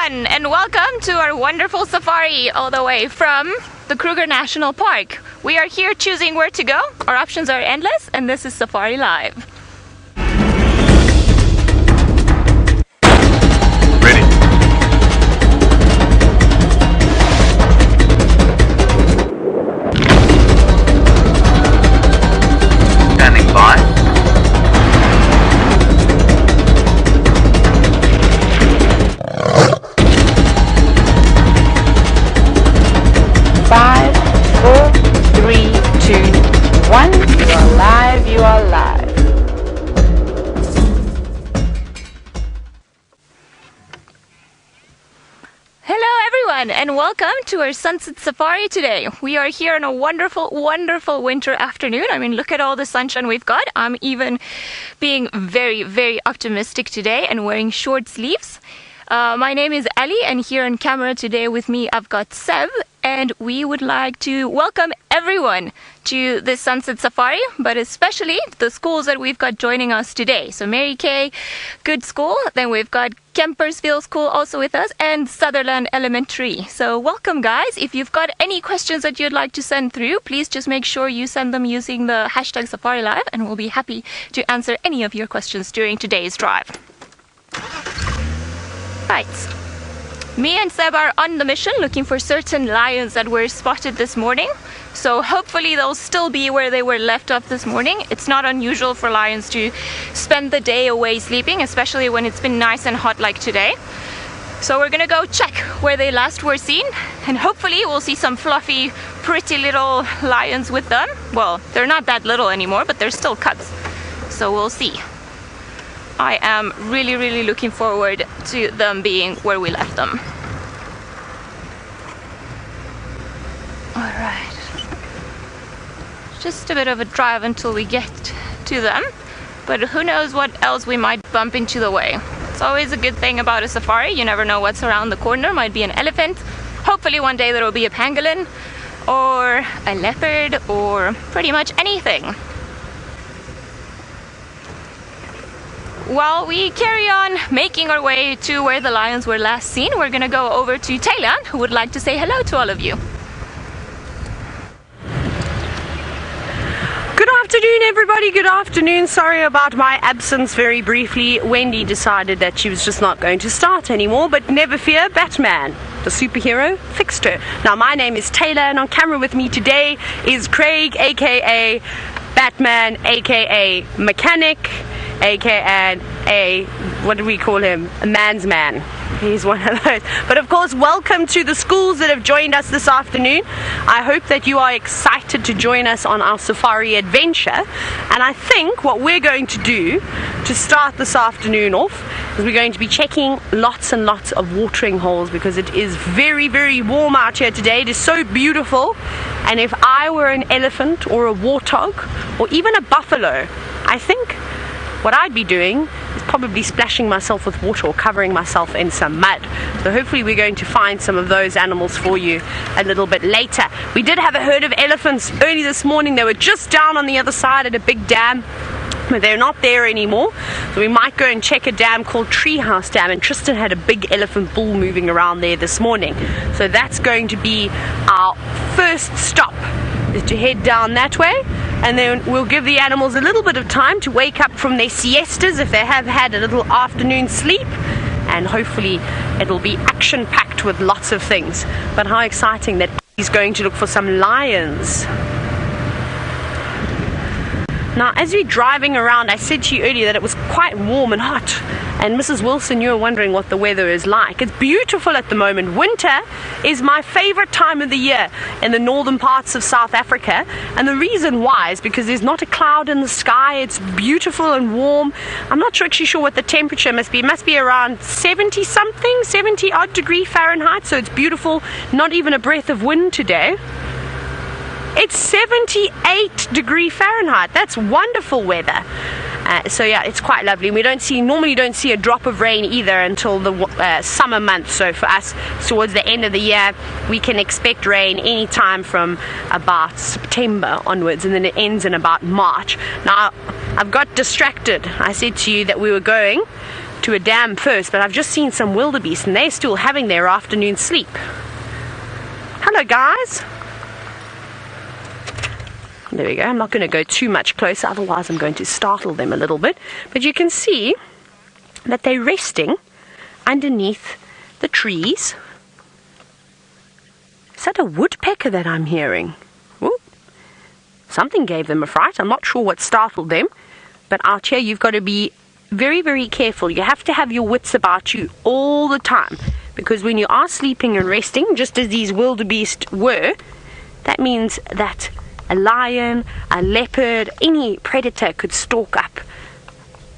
everyone, and welcome to our wonderful safari all the way from the Kruger National Park. We are here choosing where to go. Our options are endless, and this is Safari Live. Ready. Standing by. Five, four, three, two, one. You are live, you are live. Hello everyone, and welcome to our sunset safari today. We are here on a wonderful, wonderful winter afternoon. I mean, look at all the sunshine we've got. I'm even being very, very optimistic today and wearing short sleeves. My name is Ali, and here on camera today with me I've got Seb, and we would like to welcome everyone to this sunset safari, but especially the schools that we've got joining us today. So Mary Kay Good School, then we've got Kempersville School also with us, and Sutherland Elementary. So welcome guys. If you've got any questions that you'd like to send through, please just make sure you send them using the hashtag Safari Live, and we'll be happy to answer any of your questions during today's drive. Right. Me and Seb are on the mission looking for certain lions that were spotted this morning. So hopefully they'll still be where they were left off this morning. It's not unusual for lions to spend the day away sleeping, especially when it's been nice and hot like today. So we're gonna go check where they last were seen, and hopefully we'll see some fluffy, pretty little lions with them. Well, they're not that little anymore, but they're still cubs. So we'll see. I am really, really looking forward to them being where we left them. Alright. Just a bit of a drive until we get to them, but who knows what else we might bump into the way. It's always a good thing about a safari. You never know what's around the corner. Might be an elephant. Hopefully one day there will be a pangolin, or a leopard, or pretty much anything. While we carry on making our way to where the lions were last seen, we're gonna go over to Taylor, who would like to say hello to all of you. Good afternoon everybody, good afternoon. Sorry about my absence very briefly. Wendy decided that she was just not going to start anymore, but never fear, Batman, the superhero, fixed her. Now my name is Taylor, and on camera with me today is Craig, aka Batman, aka Mechanic, aka what do we call him? A man's man. He's one of those. But of course, welcome to the schools that have joined us this afternoon. I hope that you are excited to join us on our safari adventure. And I think what we're going to do to start this afternoon off is we're going to be checking lots and lots of watering holes, because it is very, very warm out here today. It is so beautiful. And if I were an elephant or a warthog or even a buffalo, I think what I'd be doing is probably splashing myself with water or covering myself in some mud. So hopefully we're going to find some of those animals for you a little bit later. We did have a herd of elephants early this morning. They were just down on the other side at a big dam, but they're not there anymore. So we might go and check a dam called Treehouse Dam, and Tristan had a big elephant bull moving around there this morning. So that's going to be our first stop, is to head down that way, and then we'll give the animals a little bit of time to wake up from their siestas if they have had a little afternoon sleep, and hopefully it'll be action-packed with lots of things. But how exciting that he's going to look for some lions. Now, as we're driving around, I said to you earlier that it was quite warm and hot. And Mrs. Wilson, you were wondering what the weather is like. It's beautiful at the moment. Winter is my favorite time of the year in the northern parts of South Africa. And the reason why is because there's not a cloud in the sky. It's beautiful and warm. I'm not actually sure what the temperature must be. It must be around 70 something, 70 odd degree Fahrenheit. So it's beautiful. Not even a breath of wind today. It's 78 degree Fahrenheit. That's wonderful weather. So yeah, it's quite lovely. We normally don't see a drop of rain either until the summer months. So for us, towards the end of the year, we can expect rain anytime from about September onwards, and then it ends in about March. Now, I've got distracted. I said to you that we were going to a dam first, but I've just seen some wildebeest and they're still having their afternoon sleep. Hello guys. There we go. I'm not going to go too much closer, otherwise I'm going to startle them a little bit. But you can see that they're resting underneath the trees. Is that a woodpecker that I'm hearing? Ooh. Something gave them a fright. I'm not sure what startled them. But out here you've got to be very, very careful. You have to have your wits about you all the time. Because when you are sleeping and resting, just as these wildebeest were, that means that a lion, a leopard, any predator could stalk up.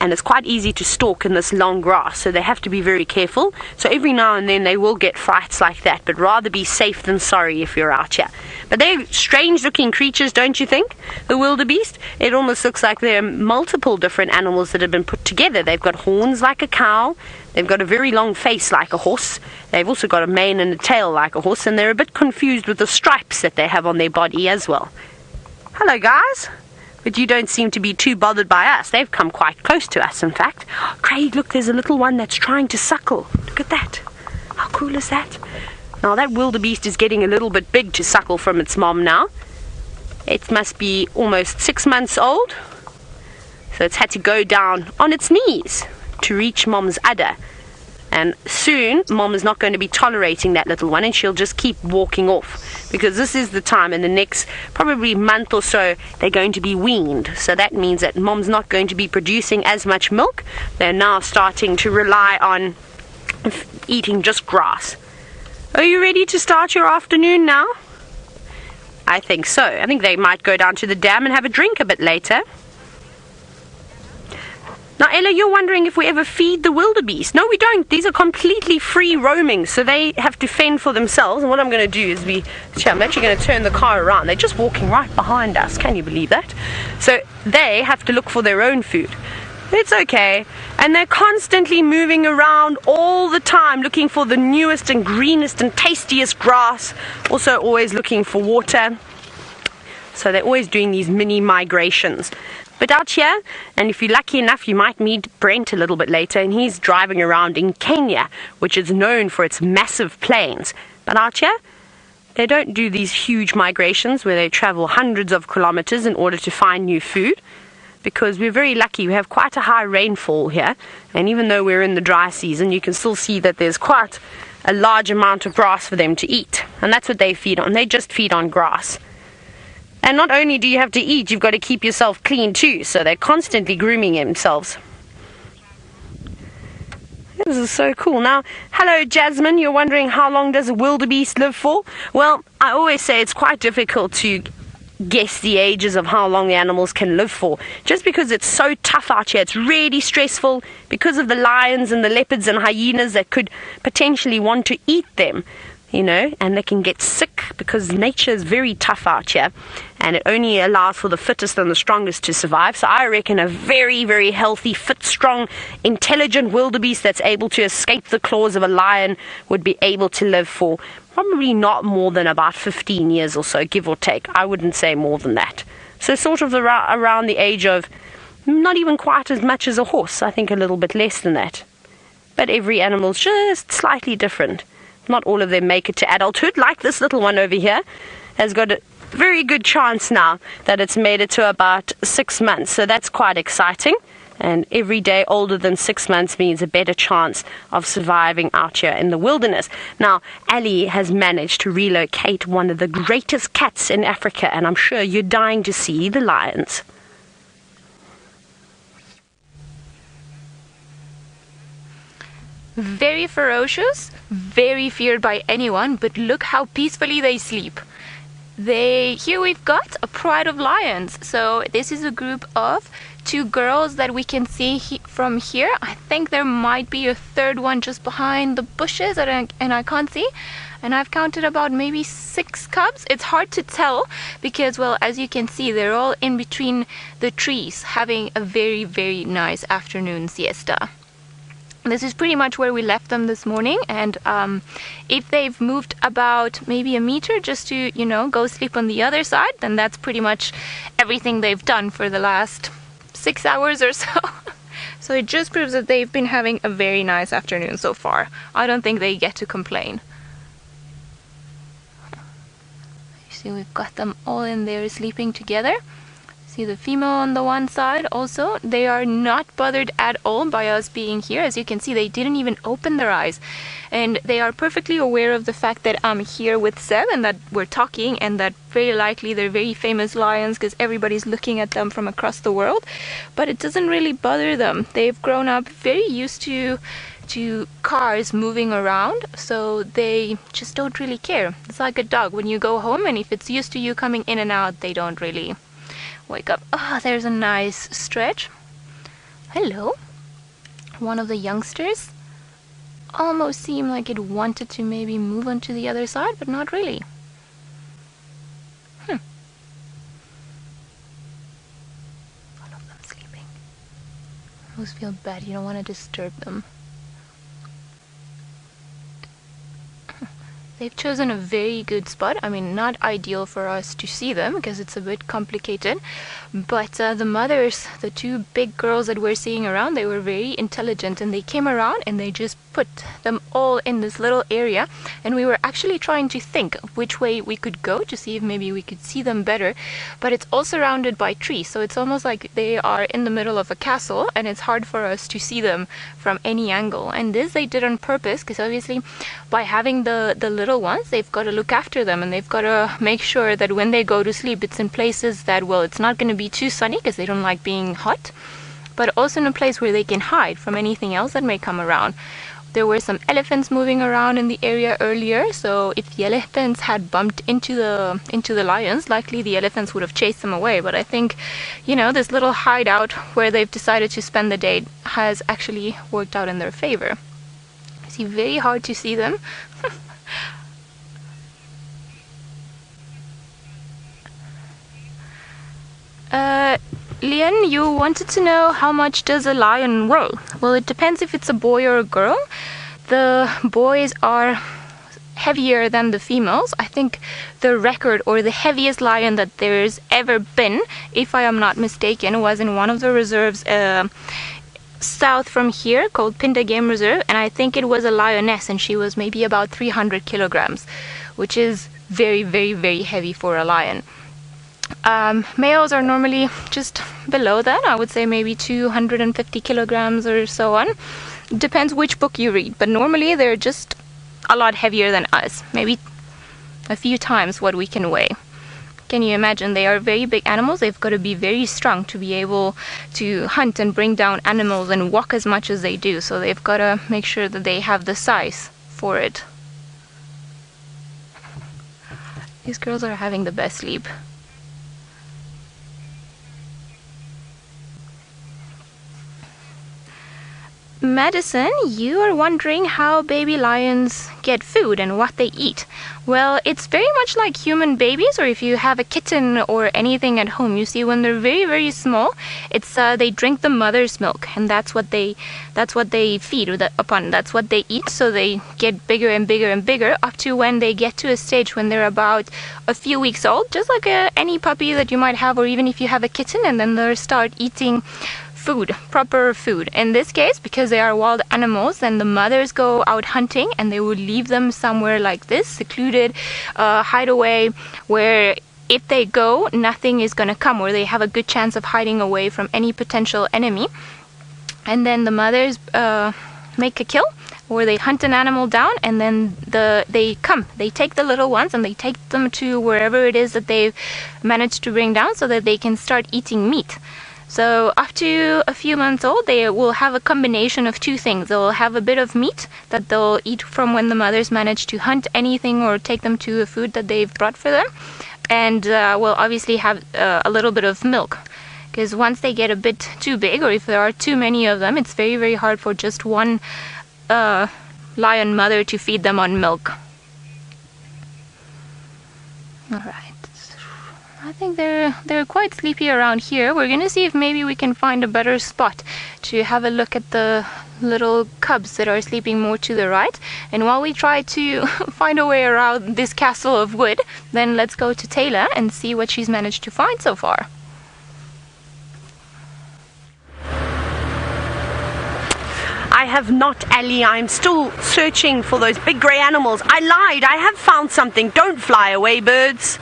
And it's quite easy to stalk in this long grass, so they have to be very careful. So every now and then they will get frights like that, but rather be safe than sorry if you're out here. But they're strange looking creatures, don't you think? The wildebeest, it almost looks like they're multiple different animals that have been put together. They've got horns like a cow, they've got a very long face like a horse, they've also got a mane and a tail like a horse, and they're a bit confused with the stripes that they have on their body as well. Hello guys. But you don't seem to be too bothered by us. They've come quite close to us, in fact. Craig, look, there's a little one that's trying to suckle. Look at that. How cool is that? Now, that wildebeest is getting a little bit big to suckle from its mom now. It must be almost 6 months old. So it's had to go down on its knees to reach mom's udder. And soon, mom is not going to be tolerating that little one, and she'll just keep walking off. Because this is the time, in the next probably month or so, they're going to be weaned. So that means that mom's not going to be producing as much milk. They're now starting to rely on eating just grass. Are you ready to start your afternoon now? I think so. I think they might go down to the dam and have a drink a bit later. Now, Ella, you're wondering if we ever feed the wildebeest. No, we don't. These are completely free roaming, so they have to fend for themselves. And what I'm going to do is I'm actually going to turn the car around. They're just walking right behind us. Can you believe that? So they have to look for their own food. It's okay. And they're constantly moving around all the time, looking for the newest and greenest and tastiest grass. Also always looking for water. So they're always doing these mini migrations. But out here, and if you're lucky enough, you might meet Brent a little bit later, and he's driving around in Kenya, which is known for its massive plains. But out here, they don't do these huge migrations where they travel hundreds of kilometers in order to find new food, because we're very lucky. We have quite a high rainfall here, and even though we're in the dry season, you can still see that there's quite a large amount of grass for them to eat. And that's what they feed on. They just feed on grass. And not only do you have to eat, you've got to keep yourself clean too. So they're constantly grooming themselves. This is so cool. Now, hello Jasmine, you're wondering how long does a wildebeest live for? Well, I always say it's quite difficult to guess the ages of how long the animals can live for. Just because it's so tough out here, it's really stressful because of the lions and the leopards and hyenas that could potentially want to eat them. You know, and they can get sick because nature is very tough out here, and it only allows for the fittest and the strongest to survive. So I reckon a very, very healthy, fit, strong, intelligent wildebeest that's able to escape the claws of a lion would be able to live for probably not more than about 15 years or so, give or take. I wouldn't say more than that. So sort of around the age of not even quite as much as a horse. I think a little bit less than that. But every animal's just slightly different. Not all of them make it to adulthood, like this little one over here has got a very good chance now that it's made it to about 6 months. So that's quite exciting. And every day older than 6 months means a better chance of surviving out here in the wilderness. Now, Ali has managed to relocate one of the greatest cats in Africa, and I'm sure you're dying to see the lions. Very ferocious, very feared by anyone, but look how peacefully they sleep. Here we've got a pride of lions. So this is a group of 2 girls that we can see from here. I think there might be a third one just behind the bushes, and I can't see. And I've counted about maybe 6 cubs. It's hard to tell because, well, as you can see, they're all in between the trees having a very, very nice afternoon siesta. This is pretty much where we left them this morning, and if they've moved about maybe a meter just to, you know, go sleep on the other side, then that's pretty much everything they've done for the last 6 hours or so. So it just proves that they've been having a very nice afternoon so far. I don't think they get to complain. You see, we've got them all in there sleeping together. See the female on the one side also. They are not bothered at all by us being here. As you can see, they didn't even open their eyes. And they are perfectly aware of the fact that I'm here with Seb and that we're talking, and that very likely they're very famous lions because everybody's looking at them from across the world. But it doesn't really bother them. They've grown up very used to cars moving around, so they just don't really care. It's like a dog. When you go home and if it's used to you coming in and out, they don't really wake up. Ah, there's a nice stretch. Hello. One of the youngsters almost seemed like it wanted to maybe move on to the other side, but not really. All of them sleeping. I always feel bad. You don't want to disturb them. They've chosen a very good spot. I mean, not ideal for us to see them because it's a bit complicated. But the mothers, the two big girls that we're seeing around, they were very intelligent and they came around and they just put them all in this little area. And we were actually trying to think which way we could go to see if maybe we could see them better. But it's all surrounded by trees. So it's almost like they are in the middle of a castle and it's hard for us to see them from any angle. And this they did on purpose because obviously by having the little ones, they've got to look after them and they've got to make sure that when they go to sleep, it's in places that, well, it's not going to be too sunny because they don't like being hot, but also in a place where they can hide from anything else that may come around. There were some elephants moving around in the area earlier, so if the elephants had bumped into the lions, likely the elephants would have chased them away. But I think, you know, this little hideout where they've decided to spend the day has actually worked out in their favor. It's very hard to see them. Lian, you wanted to know how much does a lion roll? Well, it depends if it's a boy or a girl. The boys are heavier than the females. I think the record or the heaviest lion that there's ever been, if I am not mistaken, was in one of the reserves south from here called Pinda Game Reserve, and I think it was a lioness and she was maybe about 300 kilograms, which is very, very, very heavy for a lion. Males are normally just below that. I would say maybe 250 kilograms or so on. Depends which book you read, but normally they're just a lot heavier than us, maybe a few times what we can weigh. Can you imagine? They are very big animals. They've got to be very strong to be able to hunt and bring down animals and walk as much as they do, so they've got to make sure that they have the size for it. These girls are having the best sleep. Madison, you are wondering how baby lions get food and what they eat. Well, it's very much like human babies, or if you have a kitten or anything at home. You see, when they're very, very small, it's they drink the mother's milk, and that's what they feed upon. That's what they eat. So they get bigger and bigger and bigger up to when they get to a stage when they're about a few weeks old, just like any puppy that you might have, or even if you have a kitten, and then they'll start eating food, proper food. In this case, because they are wild animals, then the mothers go out hunting and they would leave them somewhere like this, secluded hideaway, where if they go, nothing is going to come, or they have a good chance of hiding away from any potential enemy. And then the mothers make a kill, or they hunt an animal down, and then they take the little ones and they take them to wherever it is that they've managed to bring down so that they can start eating meat. So up to a few months old, they will have a combination of two things. They'll have a bit of meat that they'll eat from when the mothers manage to hunt anything or take them to a food that they've brought for them. And will obviously have a little bit of milk. Because once they get a bit too big, or if there are too many of them, it's very, very hard for just one lion mother to feed them on milk. Alright. I think they're quite sleepy around here. We're gonna see if maybe we can find a better spot to have a look at the little cubs that are sleeping more to the right. And while we try to find a way around this castle of wood, then let's go to Taylor and see what she's managed to find so far. have not, Ali. I'm still searching for those big grey animals. I lied. I have found something. Don't fly away, birds.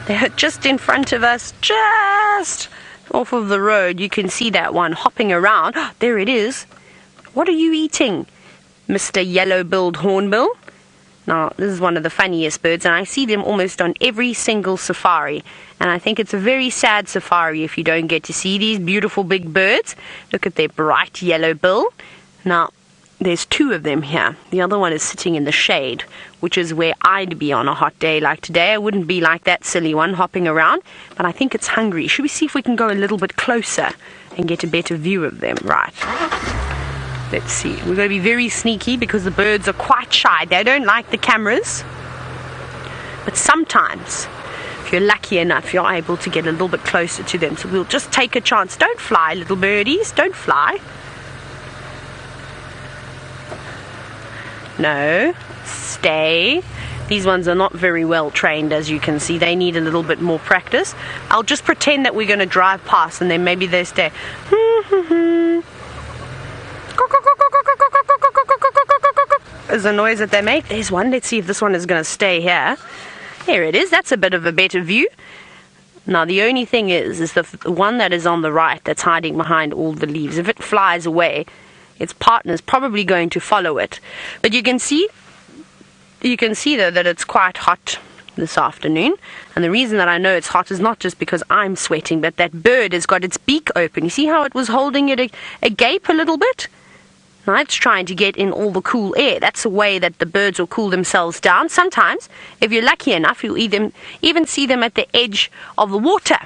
They're just in front of us, just off of the road. You can see that one hopping around. There it is. What are you eating, Mr. Yellow-billed Hornbill? Now, this is one of the funniest birds, and I see them almost on every single safari. And I think it's a very sad safari if you don't get to see these beautiful big birds. Look at their bright yellow bill. Now, there's two of them here. The other one is sitting in the shade, which is where I'd be on a hot day like today. I wouldn't be like that silly one hopping around, but I think it's hungry. Should we see if we can go a little bit closer and get a better view of them? Right. Let's see. We're going to be very sneaky because the birds are quite shy. They don't like the cameras. But sometimes, if you're lucky enough, you're able to get a little bit closer to them. So we'll just take a chance. Don't fly, little birdies. Don't fly. No. Stay. These ones are not very well trained, as you can see. They need a little bit more practice. I'll just pretend that we're going to drive past and then maybe they stay. Is the noise that they make. There's one. Let's see if this one is going to stay here. There it is. That's a bit of a better view. Now, the only thing is the one that is on the right that's hiding behind all the leaves. If it flies away, its partner's probably going to follow it. But you can see though that it's quite hot this afternoon. And the reason that I know it's hot is not just because I'm sweating, but that bird has got its beak open. You see how it was holding it agape a little bit? Now it's trying to get in all the cool air. That's a way that the birds will cool themselves down. Sometimes, if you're lucky enough, you'll even see them at the edge of the water.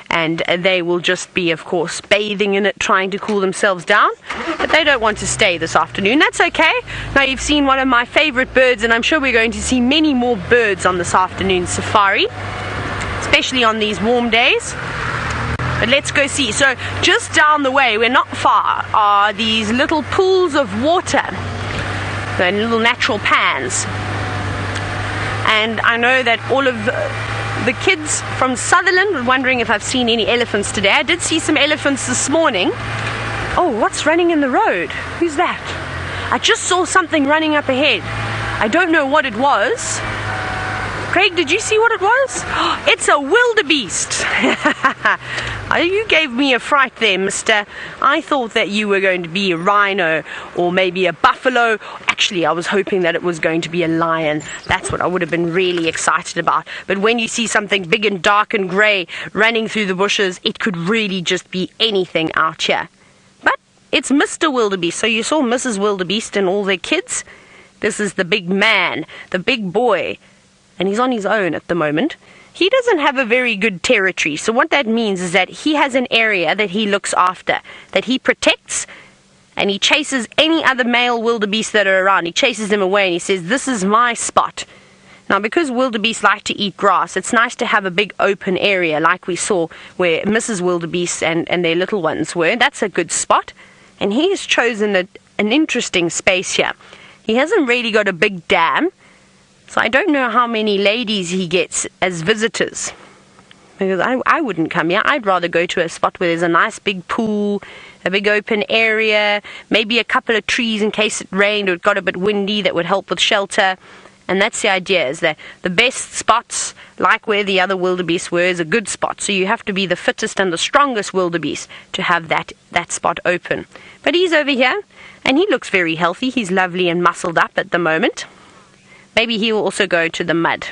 And they will just be, of course, bathing in it, trying to cool themselves down. But they don't want to stay this afternoon. That's okay. Now you've seen one of my favorite birds, and I'm sure we're going to see many more birds on this afternoon safari, especially on these warm days. But let's go see. So just down the way, we're not far, are these little pools of water. They're little natural pans. And I know that all of the kids from Sutherland were wondering if I've seen any elephants today. I did see some elephants this morning. Oh, what's running in the road? Who's that? I just saw something running up ahead. I don't know what it was. Craig, did you see what it was? It's a wildebeest. You gave me a fright there, mister. I thought that you were going to be a rhino or maybe a buffalo. Actually, I was hoping that it was going to be a lion. That's what I would have been really excited about. But when you see something big and dark and grey running through the bushes, it could really just be anything out here. But it's Mr. Wildebeest. So you saw Mrs. Wildebeest and all their kids. This is the big man, the big boy. And he's on his own at the moment. He doesn't have a very good territory. So what that means is that he has an area that he looks after, that he protects, and he chases any other male wildebeest that are around. He chases them away and he says, this is my spot. Now, because wildebeest like to eat grass, it's nice to have a big open area like we saw where Mrs. Wildebeest and their little ones were. That's a good spot. And he has chosen an interesting space here. He hasn't really got a big dam. So I don't know how many ladies he gets as visitors. Because I wouldn't come here. I'd rather go to a spot where there's a nice big pool, a big open area, maybe a couple of trees in case it rained or it got a bit windy that would help with shelter. And that's the idea, is that the best spots, like where the other wildebeest were, is a good spot. So you have to be the fittest and the strongest wildebeest to have that spot open. But he's over here, and he looks very healthy. He's lovely and muscled up at the moment. Maybe he will also go to the mud.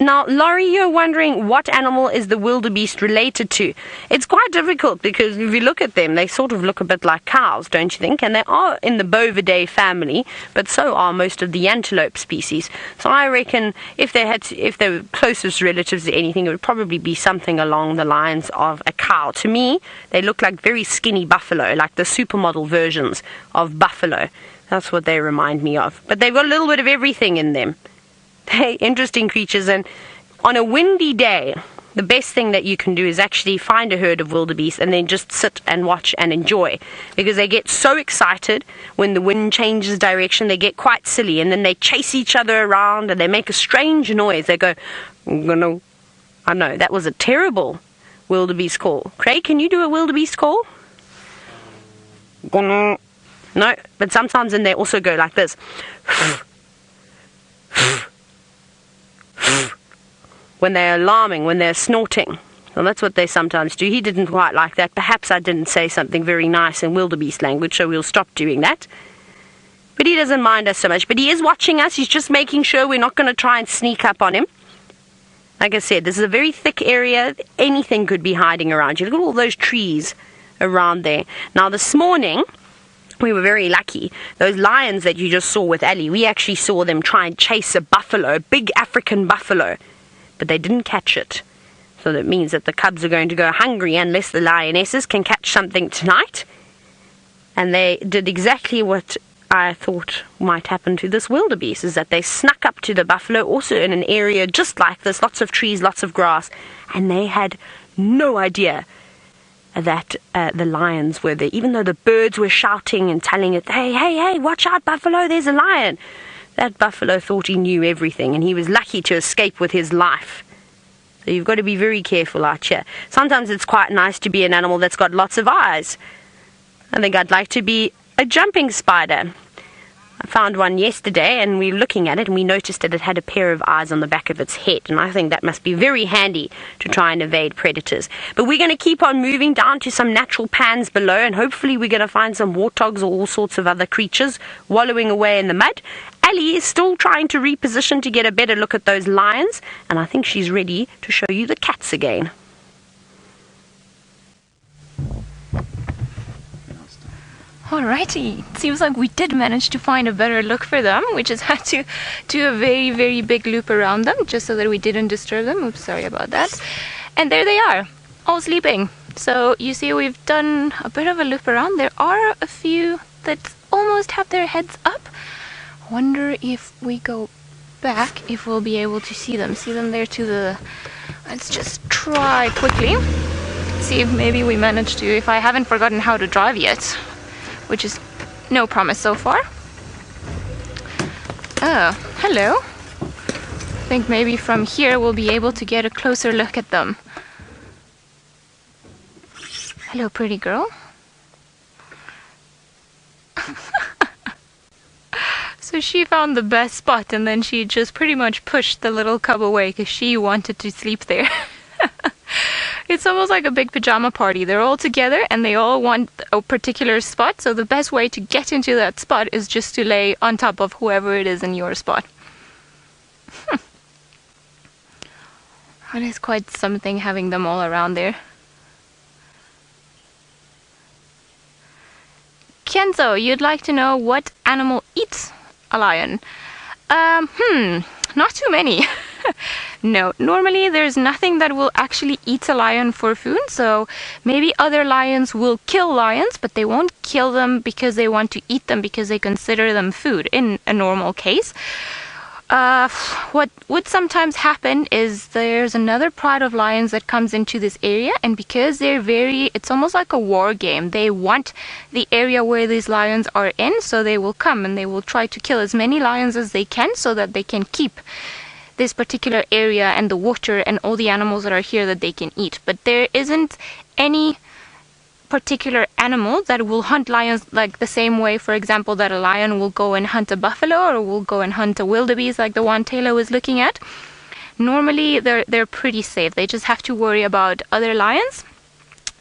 Now, Laurie, you're wondering what animal is the wildebeest related to? It's quite difficult because if you look at them, they sort of look a bit like cows, don't you think? And they are in the Bovidae family, but so are most of the antelope species. So I reckon if they were closest relatives to anything, it would probably be something along the lines of a cow. To me, they look like very skinny buffalo, like the supermodel versions of buffalo. That's what they remind me of. But they've got a little bit of everything in them. They're interesting creatures, and on a windy day, the best thing that you can do is actually find a herd of wildebeest and then just sit and watch and enjoy, because they get so excited when the wind changes direction. They get quite silly, and then they chase each other around and they make a strange noise. They go, no. I know, that was a terrible wildebeest call. Craig, can you do a wildebeest call? No, but sometimes then they also go like this. When they're alarming, when they're snorting. Well, that's what they sometimes do. He didn't quite like that. Perhaps I didn't say something very nice in wildebeest language, so we'll stop doing that. But he doesn't mind us so much. But he is watching us. He's just making sure we're not going to try and sneak up on him. Like I said, this is a very thick area. Anything could be hiding around you. Look at all those trees around there. Now, this morning, we were very lucky. Those lions that you just saw with Ali, we actually saw them try and chase a buffalo, a big African buffalo. But they didn't catch it. So that means that the cubs are going to go hungry unless the lionesses can catch something tonight. And they did exactly what I thought might happen to this wildebeest, is that they snuck up to the buffalo, also in an area just like this, lots of trees, lots of grass, and they had no idea that the lions were there, even though the birds were shouting and telling it, hey, watch out, buffalo, there's a lion. That buffalo thought he knew everything, and he was lucky to escape with his life. So you've got to be very careful out here. Sometimes it's quite nice to be an animal that's got lots of eyes. I think I'd like to be a jumping spider. I found one yesterday, and we were looking at it, and we noticed that it had a pair of eyes on the back of its head, and I think that must be very handy to try and evade predators. But we're going to keep on moving down to some natural pans below, and hopefully we're going to find some warthogs or all sorts of other creatures wallowing away in the mud. Ali is still trying to reposition to get a better look at those lions, and I think she's ready to show you the cats again. Alrighty, seems like we did manage to find a better look for them. We just had to do a very, very big loop around them just so that we didn't disturb them. Oops, sorry about that. And there they are, all sleeping. So you see we've done a bit of a loop around. There are a few that almost have their heads up. Wonder if we go back, if we'll be able to see them. See them there to the... Let's just try quickly. See if maybe we manage to, if I haven't forgotten how to drive yet. Which is no promise so far. Oh, hello. I think maybe from here we'll be able to get a closer look at them. Hello, pretty girl. So she found the best spot, and then she just pretty much pushed the little cub away because she wanted to sleep there. It's almost like a big pajama party. They're all together and they all want a particular spot. So the best way to get into that spot is just to lay on top of whoever it is in your spot. It is quite something having them all around there. Kenzo, you'd like to know what animal eats a lion? Not too many. No, normally there's nothing that will actually eat a lion for food, so maybe other lions will kill lions, but they won't kill them because they want to eat them, because they consider them food in a normal case. What would sometimes happen is there's another pride of lions that comes into this area, and because it's almost like a war game. They want the area where these lions are in, so they will come and they will try to kill as many lions as they can so that they can keep this particular area and the water and all the animals that are here that they can eat. But there isn't any particular animal that will hunt lions like the same way, for example, that a lion will go and hunt a buffalo or will go and hunt a wildebeest like the one Taylor was looking at. Normally they're pretty safe. They just have to worry about other lions.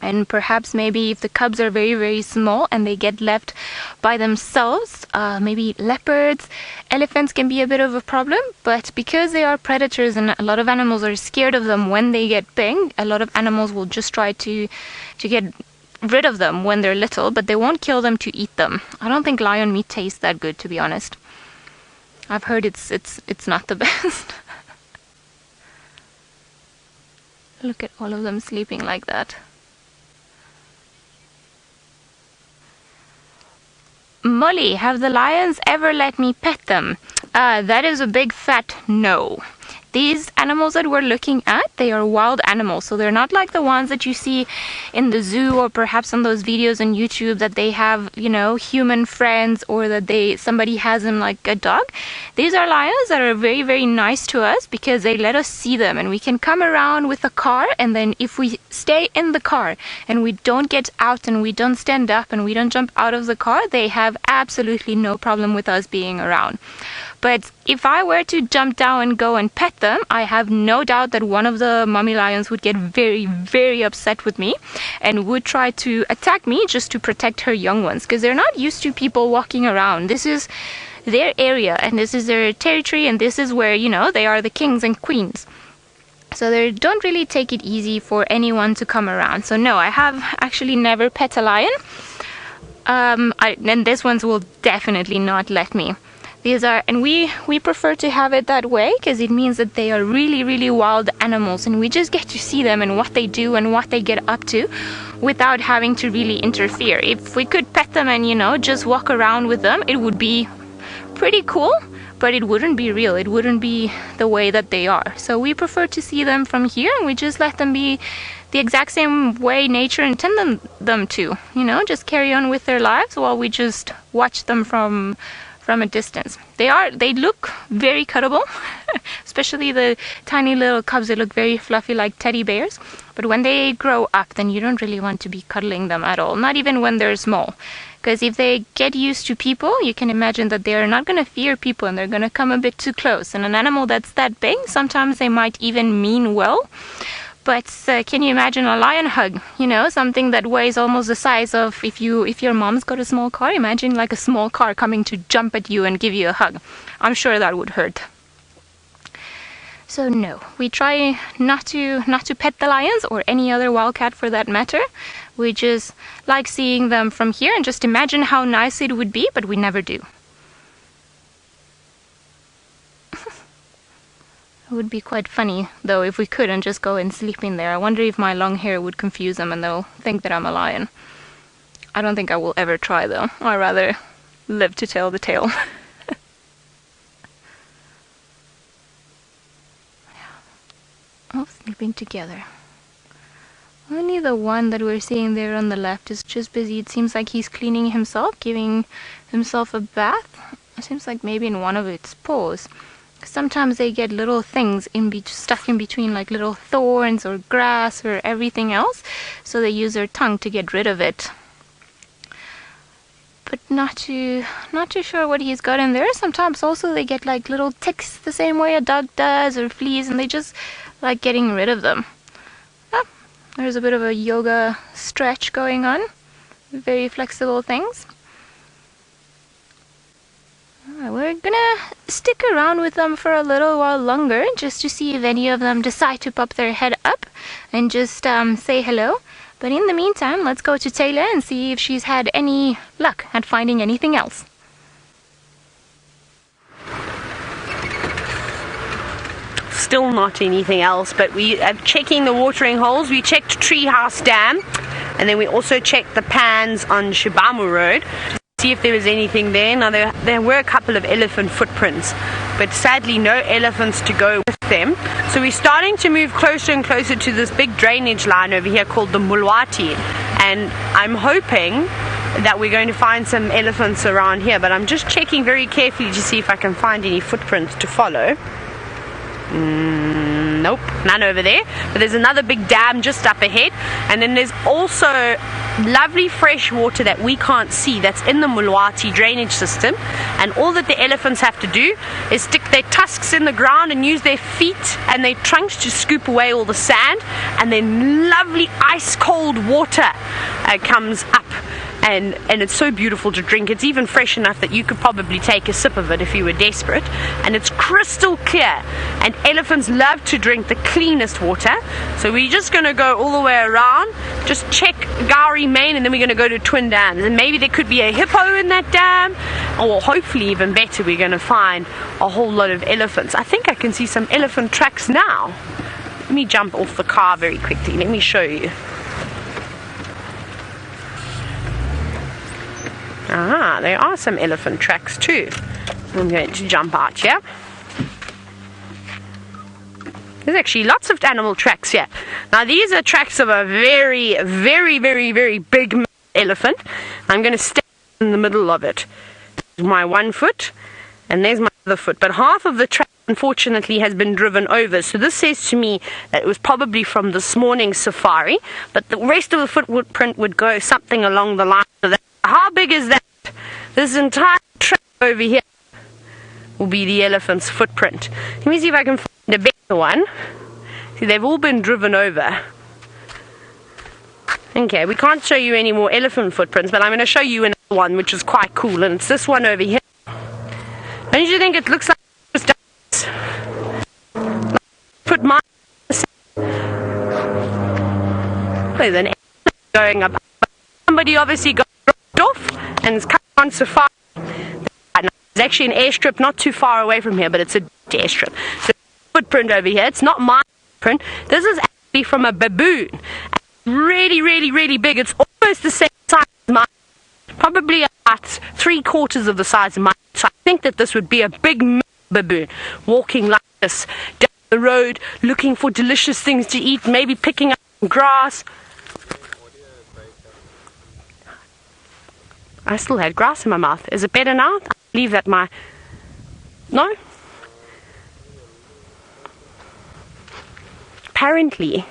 And perhaps maybe if the cubs are very, very small and they get left by themselves, maybe leopards, elephants can be a bit of a problem. But because they are predators and a lot of animals are scared of them when they get big, a lot of animals will just try to get rid of them when they're little, but they won't kill them to eat them. I don't think lion meat tastes that good, to be honest. I've heard it's not the best. Look at all of them sleeping like that. Molly, have the lions ever let me pet them? That is a big fat no. these animals that we're looking at, they are wild animals. So they're not like the ones that you see in the zoo or perhaps on those videos on YouTube that they have, you know, human friends, or that somebody has them like a dog. These are lions that are very, very nice to us because they let us see them, and we can come around with a car, and then if we stay in the car and we don't get out and we don't stand up and we don't jump out of the car, they have absolutely no problem with us being around. But if I were to jump down and go and pet them, I have no doubt that one of the mommy lions would get very, very upset with me and would try to attack me just to protect her young ones, because they're not used to people walking around. This is their area and this is their territory, and this is where, you know, they are the kings and queens. So they don't really take it easy for anyone to come around. So no, I have actually never pet a lion. And these ones will definitely not let me. These are, and we prefer to have it that way because it means that they are really, really wild animals, and we just get to see them and what they do and what they get up to without having to really interfere. If we could pet them and, you know, just walk around with them, it would be pretty cool, but it wouldn't be real. It wouldn't be the way that they are. So we prefer to see them from here, and we just let them be the exact same way nature intended them to, you know, just carry on with their lives while we just watch them from a distance. They look very cuddable, especially the tiny little cubs. They look very fluffy like teddy bears, but when they grow up, then you don't really want to be cuddling them at all, not even when they're small, because if they get used to people, you can imagine that they are not going to fear people and they're going to come a bit too close. And an animal that's that big, sometimes they might even mean well. But can you imagine a lion hug? You know, something that weighs almost the size of, if your mom's got a small car, imagine like a small car coming to jump at you and give you a hug. I'm sure that would hurt. So no, we try not to pet the lions or any other wildcat for that matter. We just like seeing them from here and just imagine how nice it would be, but we never do. It would be quite funny, though, if we could and just go and sleep in there. I wonder if my long hair would confuse them and they'll think that I'm a lion. I don't think I will ever try, though. I'd rather live to tell the tale. All sleeping together. Only the one that we're seeing there on the left is just busy. It seems like he's cleaning himself, giving himself a bath. It seems like maybe in one of its paws. Sometimes they get little things stuck in between, like little thorns or grass or everything else, so they use their tongue to get rid of it. But not too sure what he's got in there. Sometimes also they get like little ticks the same way a dog does, or fleas, and they just like getting rid of them. Oh, there's a bit of a yoga stretch going on. Very flexible things. We're gonna stick around with them for a little while longer just to see if any of them decide to pop their head up and just say hello. But in the meantime, let's go to Taylor and see if she's had any luck at finding anything else. Still not anything else, but we are checking the watering holes. We checked Treehouse Dam, and then we also checked the pans on Shibamu Road. See if there was anything there. Now there were a couple of elephant footprints, but sadly no elephants to go with them. So we're starting to move closer and closer to this big drainage line over here called the Mulwati, and I'm hoping that we're going to find some elephants around here, but I'm just checking very carefully to see if I can find any footprints to follow. Nope, none over there. But there's another big dam just up ahead, and then there's also lovely fresh water that we can't see that's in the Mulwati drainage system, and all that the elephants have to do is stick their tusks in the ground and use their feet and their trunks to scoop away all the sand, and then lovely ice cold water comes up. And it's so beautiful to drink. It's even fresh enough that you could probably take a sip of it if you were desperate. And it's crystal clear. And elephants love to drink the cleanest water. So we're just going to go all the way around, just check Gowrie Main, and then we're going to go to Twin Dams. And maybe there could be a hippo in that dam, or hopefully even better, we're going to find a whole lot of elephants. I think I can see some elephant tracks now. Let me jump off the car very quickly. Let me show you. Ah, there are some elephant tracks too. I'm going to jump out here. There's actually lots of animal tracks here. Now these are tracks of a very, very, very, very big elephant. I'm going to stand in the middle of it. There's my one foot, and there's my other foot. But half of the track, unfortunately, has been driven over. So this says to me that it was probably from this morning's safari, but the rest of the footprint would go something along the line of that. How big is that? This entire track over here will be the elephant's footprint. Let me see if I can find a better one. See, they've all been driven over. Okay, we can't show you any more elephant footprints, but I'm going to show you another one which is quite cool, and it's this one over here. Don't you think it looks like it just does? Put my... There's an elephant going up. Somebody obviously got dropped off and is coming on safari. There's actually an airstrip not too far away from here, but it's a airstrip. So footprint over here, it's not my footprint. This is actually from a baboon. Really, really, really big. It's almost the same size as mine. Probably about 3/4 of the size of mine. So I think that this would be a big baboon walking like this down the road, looking for delicious things to eat, maybe picking up some grass. I still had grass in my mouth. Is it better now? I believe that my... No? Apparently,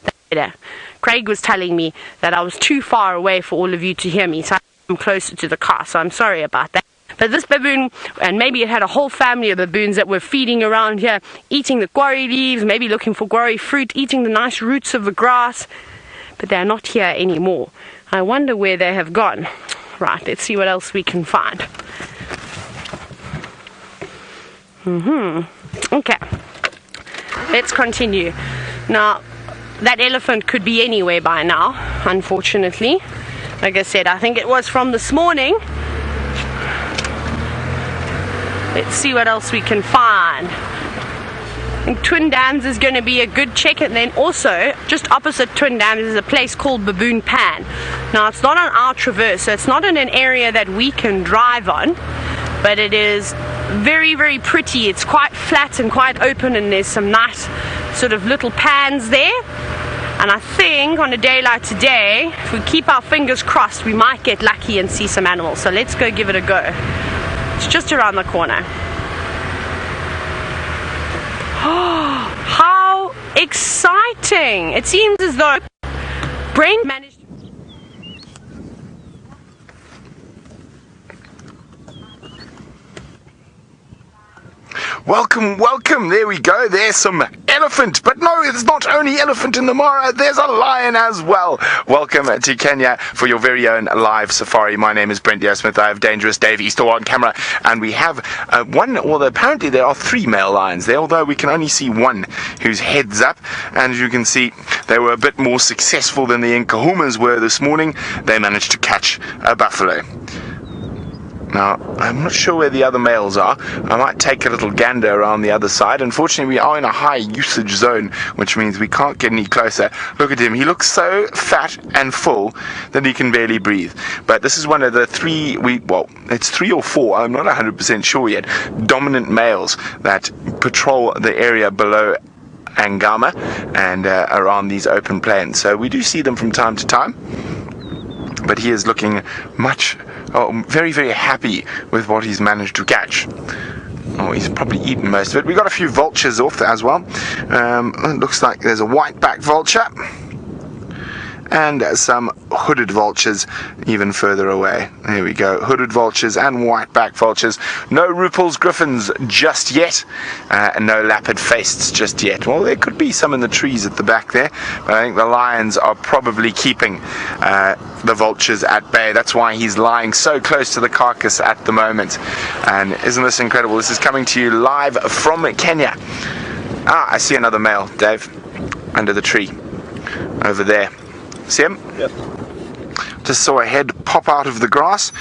that's better. Craig was telling me that I was too far away for all of you to hear me, so I'm closer to the car, so I'm sorry about that. But this baboon, and maybe it had a whole family of baboons that were feeding around here, eating the guarri leaves, maybe looking for guarri fruit, eating the nice roots of the grass, but they're not here anymore. I wonder where they have gone. Right, let's see what else we can find. Okay, let's continue. Now, that elephant could be anywhere by now, unfortunately. Like I said, I think it was from this morning. Let's see what else we can find. I think Twin Dams is going to be a good check, and then also just opposite Twin Dams is a place called Baboon Pan. Now it's not on our traverse, so it's not in an area that we can drive on, but it is very, very pretty. It's quite flat and quite open, and there's some nice sort of little pans there. And I think on a day like today, if we keep our fingers crossed, we might get lucky and see some animals. So let's go give it a go. It's just around the corner. Oh, how exciting! It seems as though Brent managed to... Welcome, welcome. There we go. There's some elephant. But no, it's not only elephant in the Mara. There's a lion as well. Welcome to Kenya for your very own live safari. My name is Brent Smith. I have Dangerous Dave Easter on camera. And we have apparently there are 3 male lions there, although we can only see one whose head's up. And as you can see, they were a bit more successful than the Nkuhumas were this morning. They managed to catch a buffalo. Now, I'm not sure where the other males are. I might take a little gander around the other side. Unfortunately, we are in a high usage zone, which means we can't get any closer. Look at him. He looks so fat and full that he can barely breathe. But this is one of the 3, it's 3 or 4, I'm not 100% sure yet, dominant males that patrol the area below Angama and around these open plains. So we do see them from time to time. But he is looking very, very happy with what he's managed to catch. Oh, he's probably eaten most of it. We got a few vultures off as well. It looks like there's a white-backed vulture and some hooded vultures even further away. There we go, hooded vultures and white-backed vultures. No Rupel's griffins just yet, and no lapid-faced just yet. Well, there could be some in the trees at the back there, but I think the lions are probably keeping the vultures at bay. That's why he's lying so close to the carcass at the moment. And isn't this incredible? This is coming to you live from Kenya. I see another male, Dave, under the tree over there. See him? Yep. Just saw a head pop out of the grass.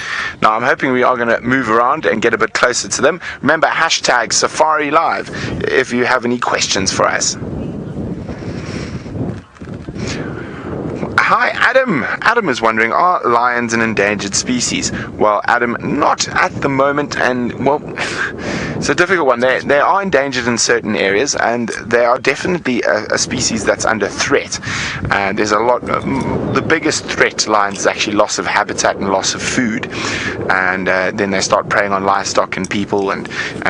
Now I'm hoping we are going to move around and get a bit closer to them. Remember, hashtag Safari Live if you have any questions for us. Hi, Adam. Adam is wondering, are lions an endangered species? Well, Adam, not at the moment, and well, It's a difficult one. They are endangered in certain areas, and they are definitely a species that's under threat. And there's a lot. The biggest threat to lions is actually loss of habitat and loss of food, and then they start preying on livestock and people, and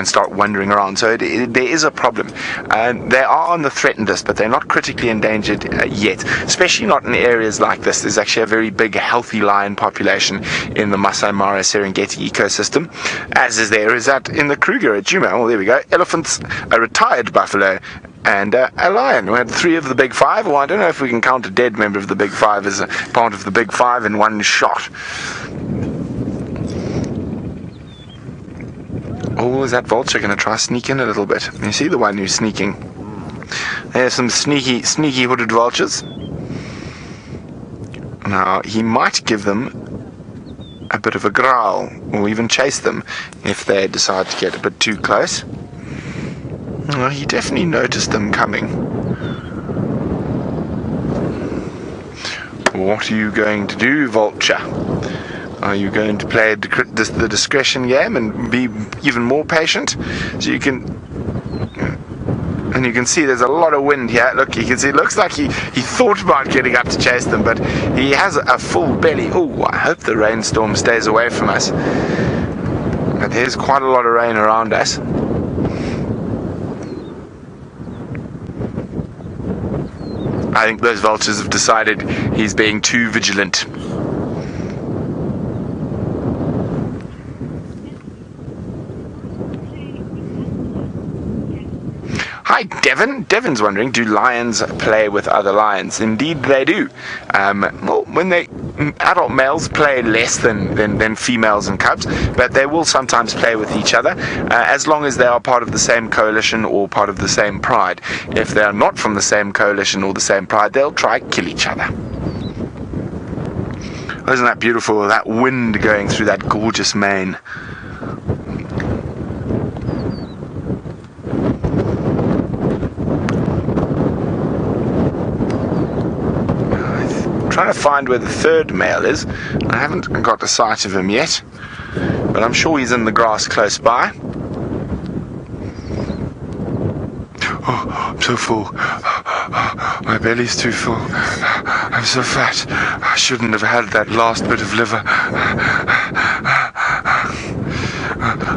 start wandering around. So there is a problem. And they are on the threatened list, but they're not critically endangered yet. Especially not in areas like this. There's actually a very big, healthy lion population in the Masai Mara Serengeti ecosystem, as is in the Kruger at Djuma. Well, there we go. Elephants, a retired buffalo, and a lion. We had 3 of the big 5. Well, I don't know if we can count a dead member of the big 5 as a part of the big 5 in one shot. Oh, is that vulture going to try sneak in a little bit? You see the one who's sneaking. There's some sneaky hooded vultures. Now, he might give them a bit of a growl, or even chase them if they decide to get a bit too close. Well, he definitely noticed them coming. What are you going to do, vulture? Are you going to play the discretion game and be even more patient? So you can... And you can see there's a lot of wind here. Look, you can see it looks like he thought about getting up to chase them, but he has a full belly. Oh, I hope the rainstorm stays away from us. But there's quite a lot of rain around us. I think those vultures have decided he's being too vigilant. Hi, Devon. Devon's wondering, do lions play with other lions? Indeed, they do. Well, when adult males play less than females and cubs, but they will sometimes play with each other, as long as they are part of the same coalition or part of the same pride. If they are not from the same coalition or the same pride, they'll try to kill each other. Isn't that beautiful? That wind going through that gorgeous mane. Trying to find where the third male is. I haven't got a sight of him yet, but I'm sure he's in the grass close by. Oh, I'm so full. My belly's too full. I'm so fat. I shouldn't have had that last bit of liver.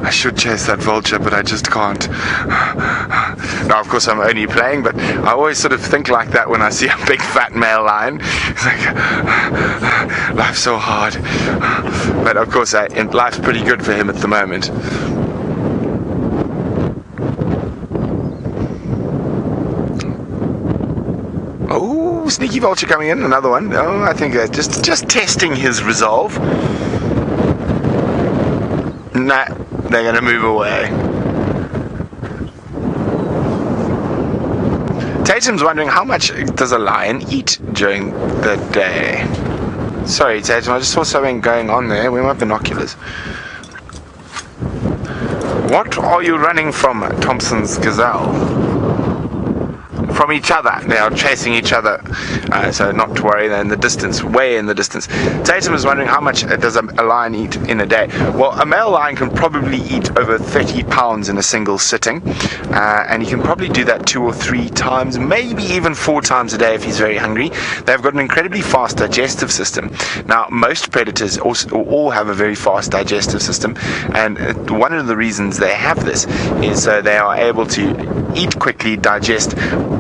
I should chase that vulture, but I just can't. Now, of course, I'm only playing, but I always sort of think like that when I see a big fat male lion. It's like, life's so hard. But of course, life's pretty good for him at the moment. Oh, sneaky vulture coming in, another one. Oh, I think just testing his resolve. Nah, they're going to move away. Tatum's wondering, how much does a lion eat during the day? Sorry, Tatum, I just saw something going on there. Where are my binoculars? What are you running from, Thompson's gazelle? From each other. They are chasing each other. So not to worry, they're in the distance, way in the distance. Tatum is wondering, how much does a lion eat in a day? Well, a male lion can probably eat over 30 pounds in a single sitting. And he can probably do that 2 or 3 times, maybe even 4 times a day if he's very hungry. They've got an incredibly fast digestive system. Now, most predators all have a very fast digestive system. And one of the reasons they have this is so they are able to eat quickly, digest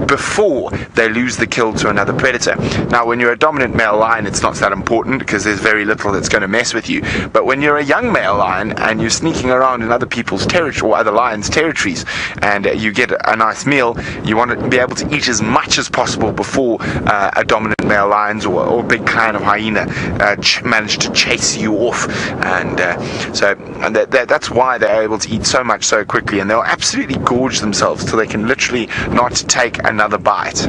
before they lose the kill to another predator. Now, when you're a dominant male lion, it's not that important because there's very little that's going to mess with you. But when you're a young male lion and you're sneaking around in other people's territory or other lions' territories, and you get a nice meal, you want to be able to eat as much as possible before a dominant male lion or a big clan of hyena manage to chase you off. And so that's why they're able to eat so much so quickly, and they'll absolutely gorge themselves till they can literally not take another bite.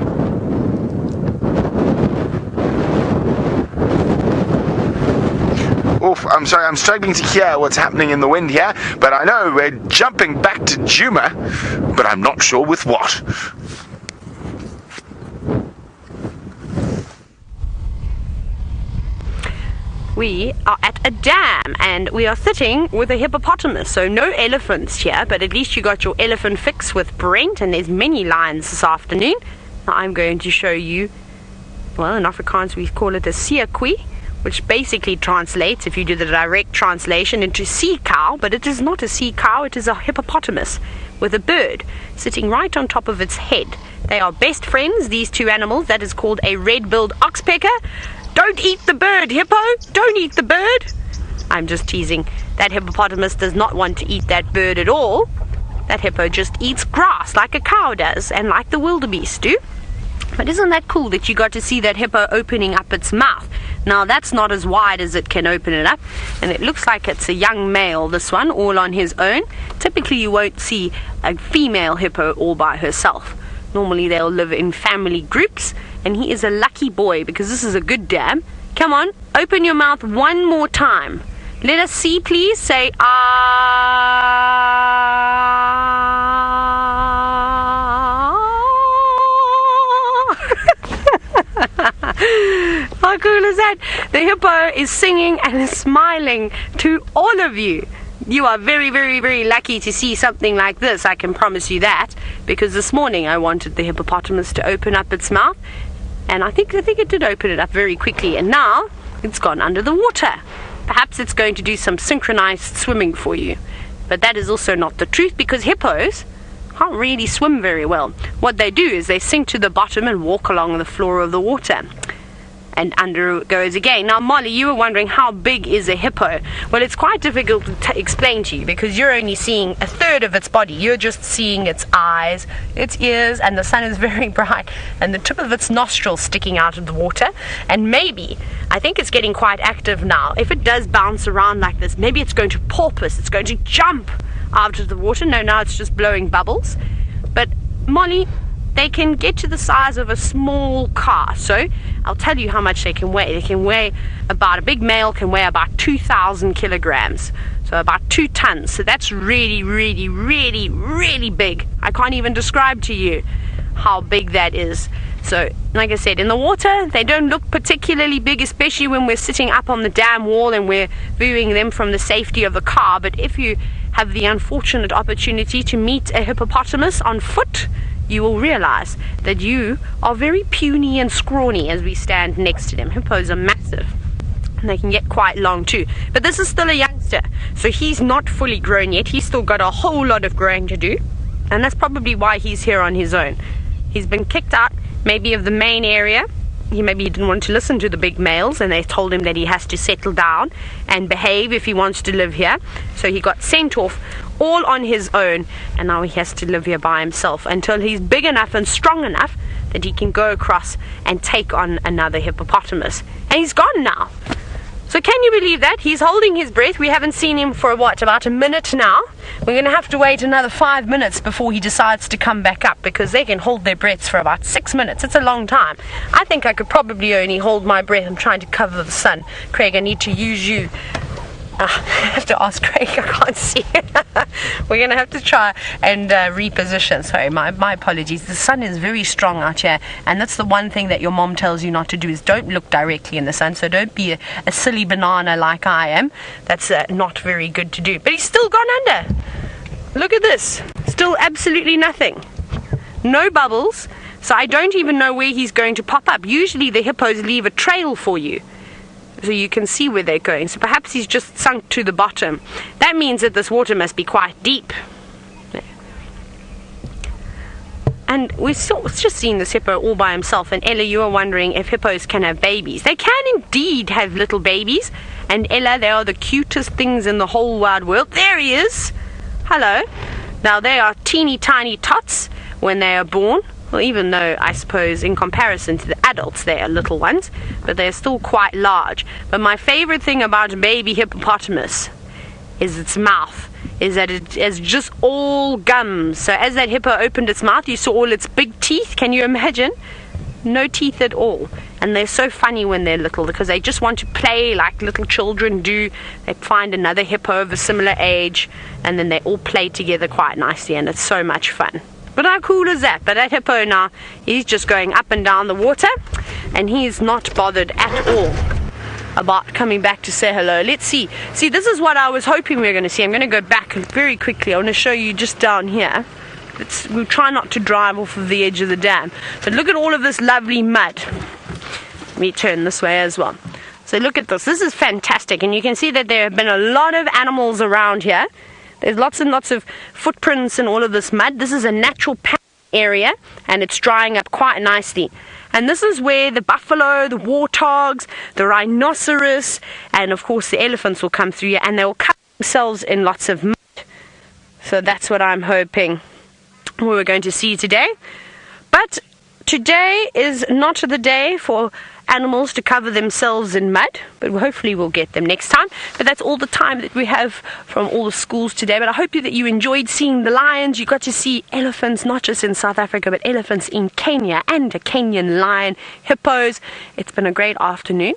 Oof, I'm sorry, I'm struggling to hear what's happening in the wind here, but I know we're jumping back to Djuma, but I'm not sure with what. we are at a dam and we are sitting with a hippopotamus. So no elephants here, but at least you got your elephant fix with Brent, and there's many lions this afternoon. Now I'm going to show you, well, in Afrikaans we call it a seekwie, which basically translates, if you do the direct translation, into sea cow, but it is not a sea cow, it is a hippopotamus with a bird sitting right on top of its head. They are best friends, these two animals. That is called a red-billed oxpecker. Don't eat the bird, Hippo! Don't eat the bird! I'm just teasing. That hippopotamus does not want to eat that bird at all. That hippo just eats grass like a cow does, and like the wildebeest do. But isn't that cool that you got to see that hippo opening up its mouth? Now that's not as wide as it can open it up, and it looks like it's a young male, this one, all on his own. Typically you won't see a female hippo all by herself. Normally they'll live in family groups, and he is a lucky boy because this is a good dam. Come on, open your mouth one more time. Let us see, please. Say, ah. How cool is that? The hippo is singing and is smiling to all of you. You are very, very, very lucky to see something like this, I can promise you that, because this morning I wanted the hippopotamus to open up its mouth, and I think it did open it up very quickly, and now it's gone under the water. Perhaps it's going to do some synchronized swimming for you, but that is also not the truth, because hippos can't really swim very well. What they do is they sink to the bottom and walk along the floor of the water. And under it goes again. Now, Molly, you were wondering how big is a hippo. Well, it's quite difficult to explain to you because you're only seeing a third of its body. You're just seeing its eyes, its ears, and the sun is very bright, and the tip of its nostrils sticking out of the water. And maybe, I think it's getting quite active now. If it does bounce around like this, maybe it's going to porpoise. It's going to jump out of the water. No, now it's just blowing bubbles. But, Molly, they can get to the size of a small car. So I'll tell you how much they can weigh. They can weigh about, a big male can weigh about 2,000 kilograms. So about 2 tons. So that's really, really, really, really big. I can't even describe to you how big that is. So, like I said, in the water, they don't look particularly big, especially when we're sitting up on the dam wall and we're viewing them from the safety of the car. But if you have the unfortunate opportunity to meet a hippopotamus on foot, you will realize that you are very puny and scrawny as we stand next to them. Hippos are massive, and they can get quite long too. But this is still a youngster, so he's not fully grown yet. He's still got a whole lot of growing to do, and that's probably why he's here on his own. He's been kicked out maybe of the main area. Maybe he didn't want to listen to the big males, and they told him that he has to settle down and behave if he wants to live here. So he got sent off all on his own, and now he has to live here by himself until he's big enough and strong enough that he can go across and take on another hippopotamus. And he's gone now. So can you believe that? He's holding his breath. We haven't seen him for about a minute now. We're going to have to wait another 5 minutes before he decides to come back up, because they can hold their breaths for about 6 minutes. It's a long time. I think I could probably only hold my breath. I'm trying to cover the sun. Craig, I need to use you. I have to ask Craig, I can't see. We're going to have to try and reposition. Sorry, my apologies. The sun is very strong out here, and that's the one thing that your mom tells you not to do, is don't look directly in the sun. So don't be a silly banana like I am. That's not very good to do. But he's still gone under. Look at this. Still absolutely nothing. No bubbles. So I don't even know where he's going to pop up. Usually the hippos leave a trail for you, so you can see where they're going. So perhaps he's just sunk to the bottom. That means that this water must be quite deep. And we've just seen this hippo all by himself. And Ella, you are wondering if hippos can have babies. They can indeed have little babies. And Ella, they are the cutest things in the whole wide world. There he is. Hello. Now they are teeny tiny tots when they are born. Well, even though I suppose in comparison to the adults they are little ones, but they're still quite large. But my favorite thing about a baby hippopotamus is its mouth, is that it is just all gums. So as that hippo opened its mouth, you saw all its big teeth. Can you imagine? No teeth at all. And they're so funny when they're little, because they just want to play like little children do. They find another hippo of a similar age, and then they all play together quite nicely, and it's so much fun. But how cool is that? But that hippo now, he's just going up and down the water, and he's not bothered at all. about coming back to say hello. Let's see. See, this is what I was hoping we were going to see. I'm going to go back very quickly. I want to show you just down here. We'll try not to drive off of the edge of the dam. But look at all of this lovely mud. Let me turn this way as well. So look at this. This is fantastic. And you can see that there have been a lot of animals around here. There's lots and lots of footprints in all of this mud. This is a natural area, and it's drying up quite nicely. And this is where the buffalo, the warthogs, the rhinoceros, and of course the elephants will come through here, and they will cover themselves in lots of mud. So that's what I'm hoping we were going to see today. But today is not the day for animals to cover themselves in mud, but hopefully we'll get them next time. But that's all the time that we have from all the schools today. But I hope that you enjoyed seeing the lions. You got to see elephants, not just in South Africa, but elephants in Kenya, and a Kenyan lion, hippos. It's been a great afternoon,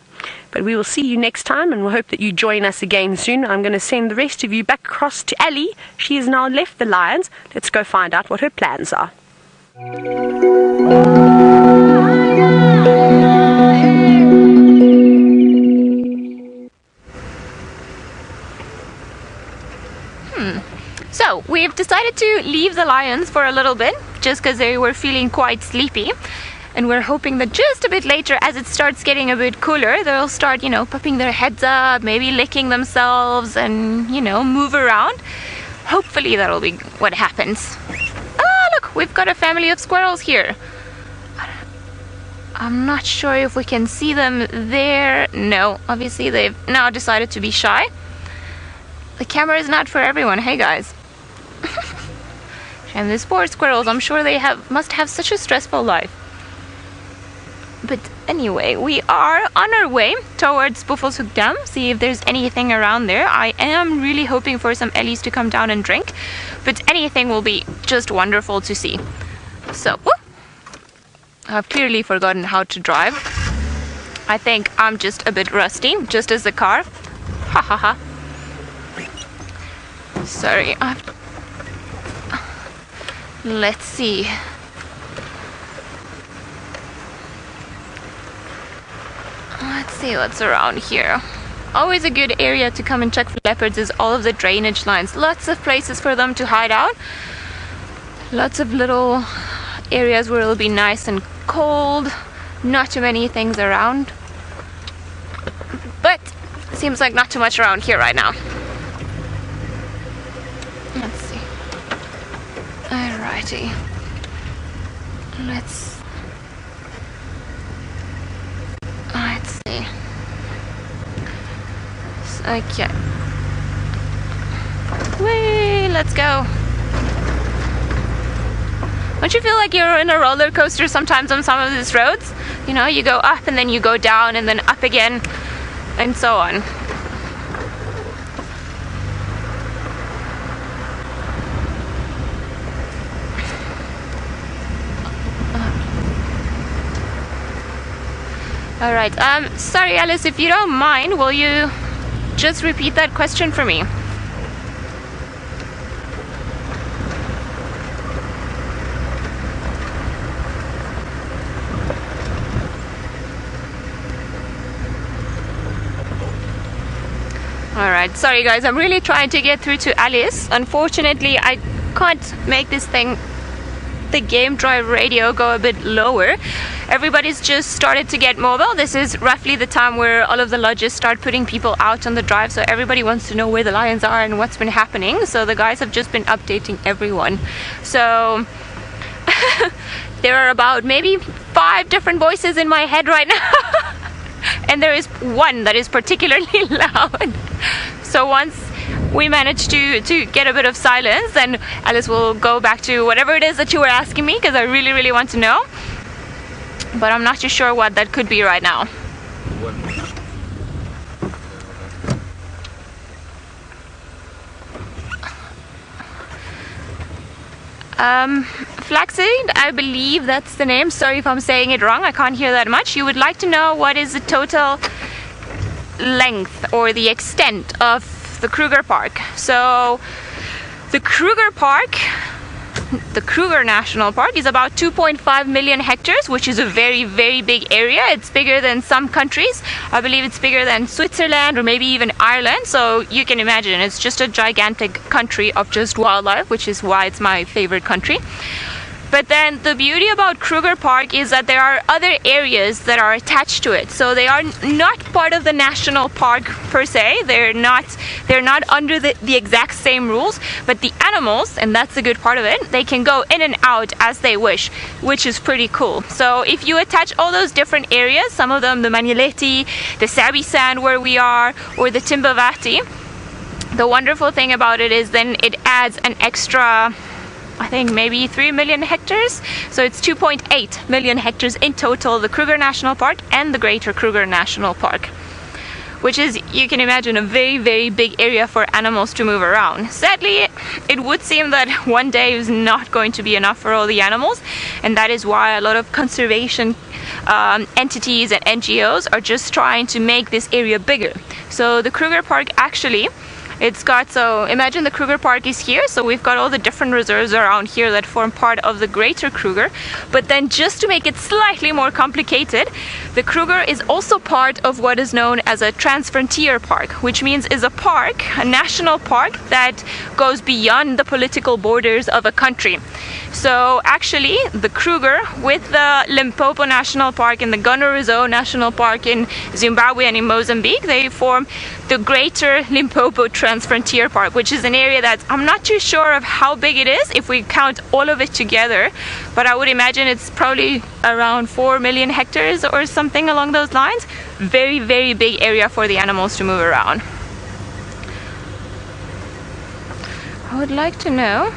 but we will see you next time, and we hope that you join us again soon. I'm going to send the rest of you back across to Ali. She has now left the lions. Let's go find out what her plans are. So we've decided to leave the lions for a little bit, just because they were feeling quite sleepy, and we're hoping that just a bit later, as it starts getting a bit cooler, they'll start, you know, popping their heads up, maybe licking themselves, and, you know, move around. Hopefully that'll be what happens. Ah, look, we've got a family of squirrels here. I'm not sure if we can see them there. No, obviously they've now decided to be shy. The camera is not for everyone, hey guys. And these poor squirrels, I'm sure they must have such a stressful life. But anyway, we are on our way towards Buffelshoek Dam, see if there's anything around there. I am really hoping for some ellies to come down and drink, but anything will be just wonderful to see. So, I've clearly forgotten how to drive. I think I'm just a bit rusty, just as the car. Ha ha ha. Sorry, let's see. Let's see what's around here. Always a good area to come and check for leopards is all of the drainage lines. Lots of places for them to hide out. Lots of little areas where it'll be nice and cold. Not too many things around. But seems like not too much around here right now. Let's see. Alrighty. Let's see. Okay. Whee! Let's go. Don't you feel like you're in a roller coaster sometimes on some of these roads? You know, you go up and then you go down and then up again, and so on. Alright, sorry Alice, if you don't mind, will you just repeat that question for me? Alright, sorry guys, I'm really trying to get through to Alice. Unfortunately, I can't make this thing, the game drive radio, go a bit lower. Everybody's just started to get mobile. This is roughly the time where all of the lodges start putting people out on the drive, so everybody wants to know where the lions are and what's been happening. So the guys have just been updating everyone. So there are about maybe 5 different voices in my head right now. And there is one that is particularly loud. So once we manage to get a bit of silence, then Alice will go back to whatever it is that you were asking me, because I really, really want to know. But I'm not too sure what that could be right now. Flaxseed, I believe that's the name. Sorry if I'm saying it wrong, I can't hear that much. You would like to know what is the total length or the extent of the Kruger Park. So the Kruger Park the Kruger National Park is about 2.5 million hectares, which is a very, very big area. It's bigger than some countries. I believe it's bigger than Switzerland or maybe even Ireland. So you can imagine it's just a gigantic country of just wildlife, which is why it's my favorite country. But then the beauty about Kruger Park is that there are other areas that are attached to it. So they are not part of the national park per se. They're not under the exact same rules, but the animals, and that's the good part of it, they can go in and out as they wish, which is pretty cool. So if you attach all those different areas, some of them, the Manuleti, the Sabi Sand where we are, or the Timbavati, the wonderful thing about it is then it adds an extra, I think maybe 3 million hectares. So it's 2.8 million hectares in total, the Kruger National Park and the Greater Kruger National Park, which is, you can imagine, a very, very big area for animals to move around. Sadly, it would seem that one day is not going to be enough for all the animals, and that is why a lot of conservation entities and NGOs are just trying to make this area bigger. So the Kruger Park actually, it's got, so imagine the Kruger Park is here, so we've got all the different reserves around here that form part of the Greater Kruger. But then just to make it slightly more complicated, the Kruger is also part of what is known as a transfrontier park, which means is a park, a national park that goes beyond the political borders of a country. So actually the Kruger with the Limpopo National Park and the Gunarizo National Park in Zimbabwe and in Mozambique, they form the Greater Limpopo Transfrontier Park, which is an area that I'm not too sure of how big it is if we count all of it together, but I would imagine it's probably around 4 million hectares or something along those lines. Very, very big area for the animals to move around. I would like to know,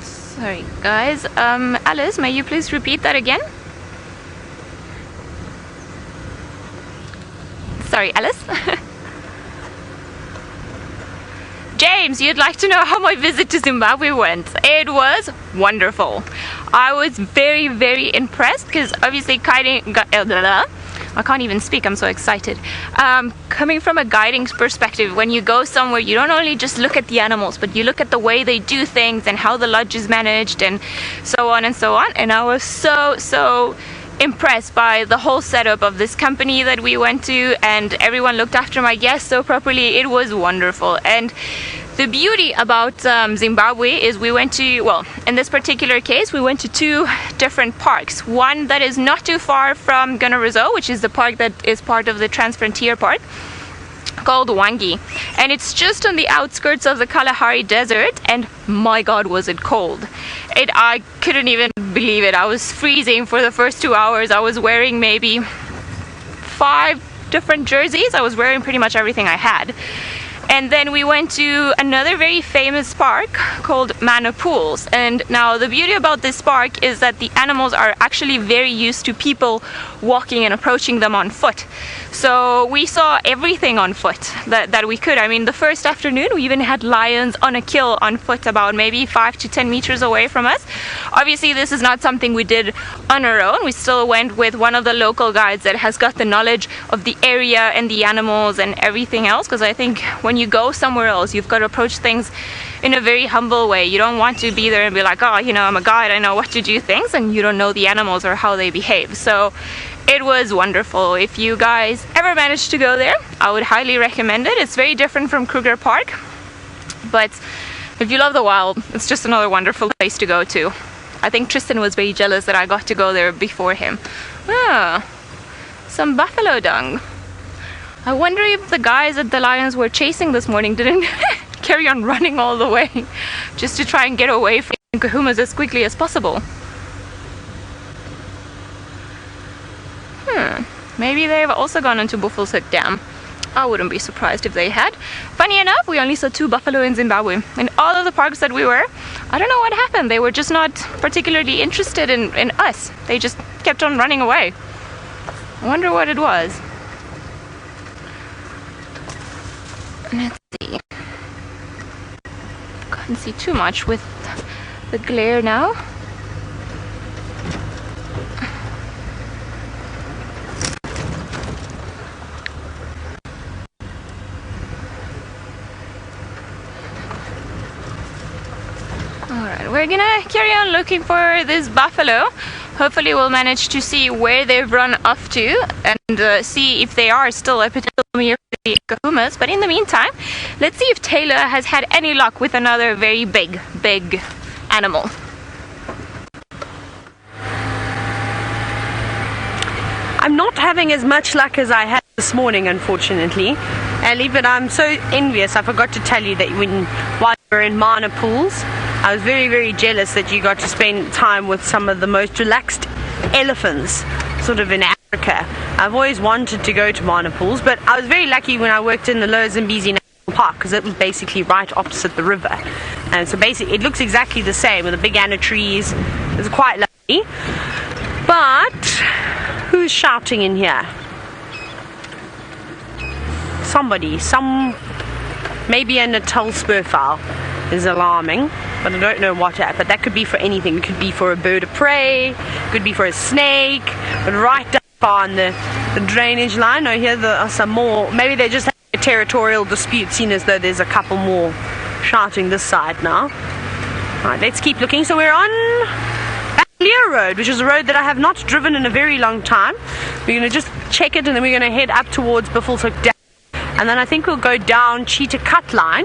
sorry guys, Alice, may you please repeat that again? Sorry, Alice. James, you'd like to know how my visit to Zimbabwe went. It was wonderful. I was very, very impressed because obviously I can't even speak, I'm so excited. Coming from a guiding perspective, when you go somewhere, you don't only just look at the animals, but you look at the way they do things and how the lodge is managed and so on and so on. And I was so impressed by the whole setup of this company that we went to, and everyone looked after my guests so properly. It was wonderful. And the beauty about Zimbabwe is we went to, well, in this particular case, we went to 2 different parks. One that is not too far from Gunarizo, which is the park that is part of the Transfrontier Park, called Wangi, and it's just on the outskirts of the Kalahari Desert, and my god was it cold. I couldn't even believe it. I was freezing for the first 2 hours. I was wearing maybe 5 different jerseys. I was wearing pretty much everything I had. And then we went to another very famous park called Mana Pools. And now the beauty about this park is that the animals are actually very used to people walking and approaching them on foot. So we saw everything on foot that we could. I mean, the first afternoon we even had lions on a kill on foot about maybe 5 to 10 meters away from us. Obviously this is not something we did on our own. We still went with one of the local guides that has got the knowledge of the area and the animals and everything else, because I think when you go somewhere else, you've got to approach things in a very humble way. You don't want to be there and be like, oh, you know, I'm a guide, I know what to do things, and you don't know the animals or how they behave. So it was wonderful. If you guys ever manage to go there, I would highly recommend it. It's very different from Kruger Park, but if you love the wild, it's just another wonderful place to go to. I think Tristan was very jealous that I got to go there before him. Ah, some buffalo dung. I wonder if the guys that the lions were chasing this morning didn't carry on running all the way just to try and get away from Nkuhumas as quickly as possible. Maybe they've also gone into Buffelshoek Dam. I wouldn't be surprised if they had. Funny enough, we only saw 2 buffalo in Zimbabwe. In all of the parks that we were, I don't know what happened. They were just not particularly interested in us. They just kept on running away. I wonder what it was. Let's see. Can't see too much with the glare now. Alright, we're gonna carry on looking for this buffalo. Hopefully we'll manage to see where they've run off to and see if they are still a potential meal for the Nkuhumas. But in the meantime, let's see if Taylor has had any luck with another very big animal. I'm not having as much luck as I had this morning, unfortunately, Ellie, but I'm so envious. I forgot to tell you that while you were in Mana Pools, I was very, very jealous that you got to spend time with some of the most relaxed elephants sort of in Africa. I've always wanted to go to Mana Pools, but I was very lucky when I worked in the Lower Zimbabwe National Park because it was basically right opposite the river. And so basically it looks exactly the same with the big anna trees. It's quite lovely. But who's shouting in here? Maybe a Natal spurfowl is alarming, but I don't know what. But that could be for anything. It could be for a bird of prey, it could be for a snake, but right down on the drainage line. Oh, here there are some more. Maybe they just have a territorial dispute, seeing as though there's a couple more shouting this side now. Alright, let's keep looking. So we're on Clear Road, which is a road that I have not driven in a very long time. We're going to just check it and then we're going to head up towards Bushbuck Dam. And then I think we'll go down Cheetah Cut Line.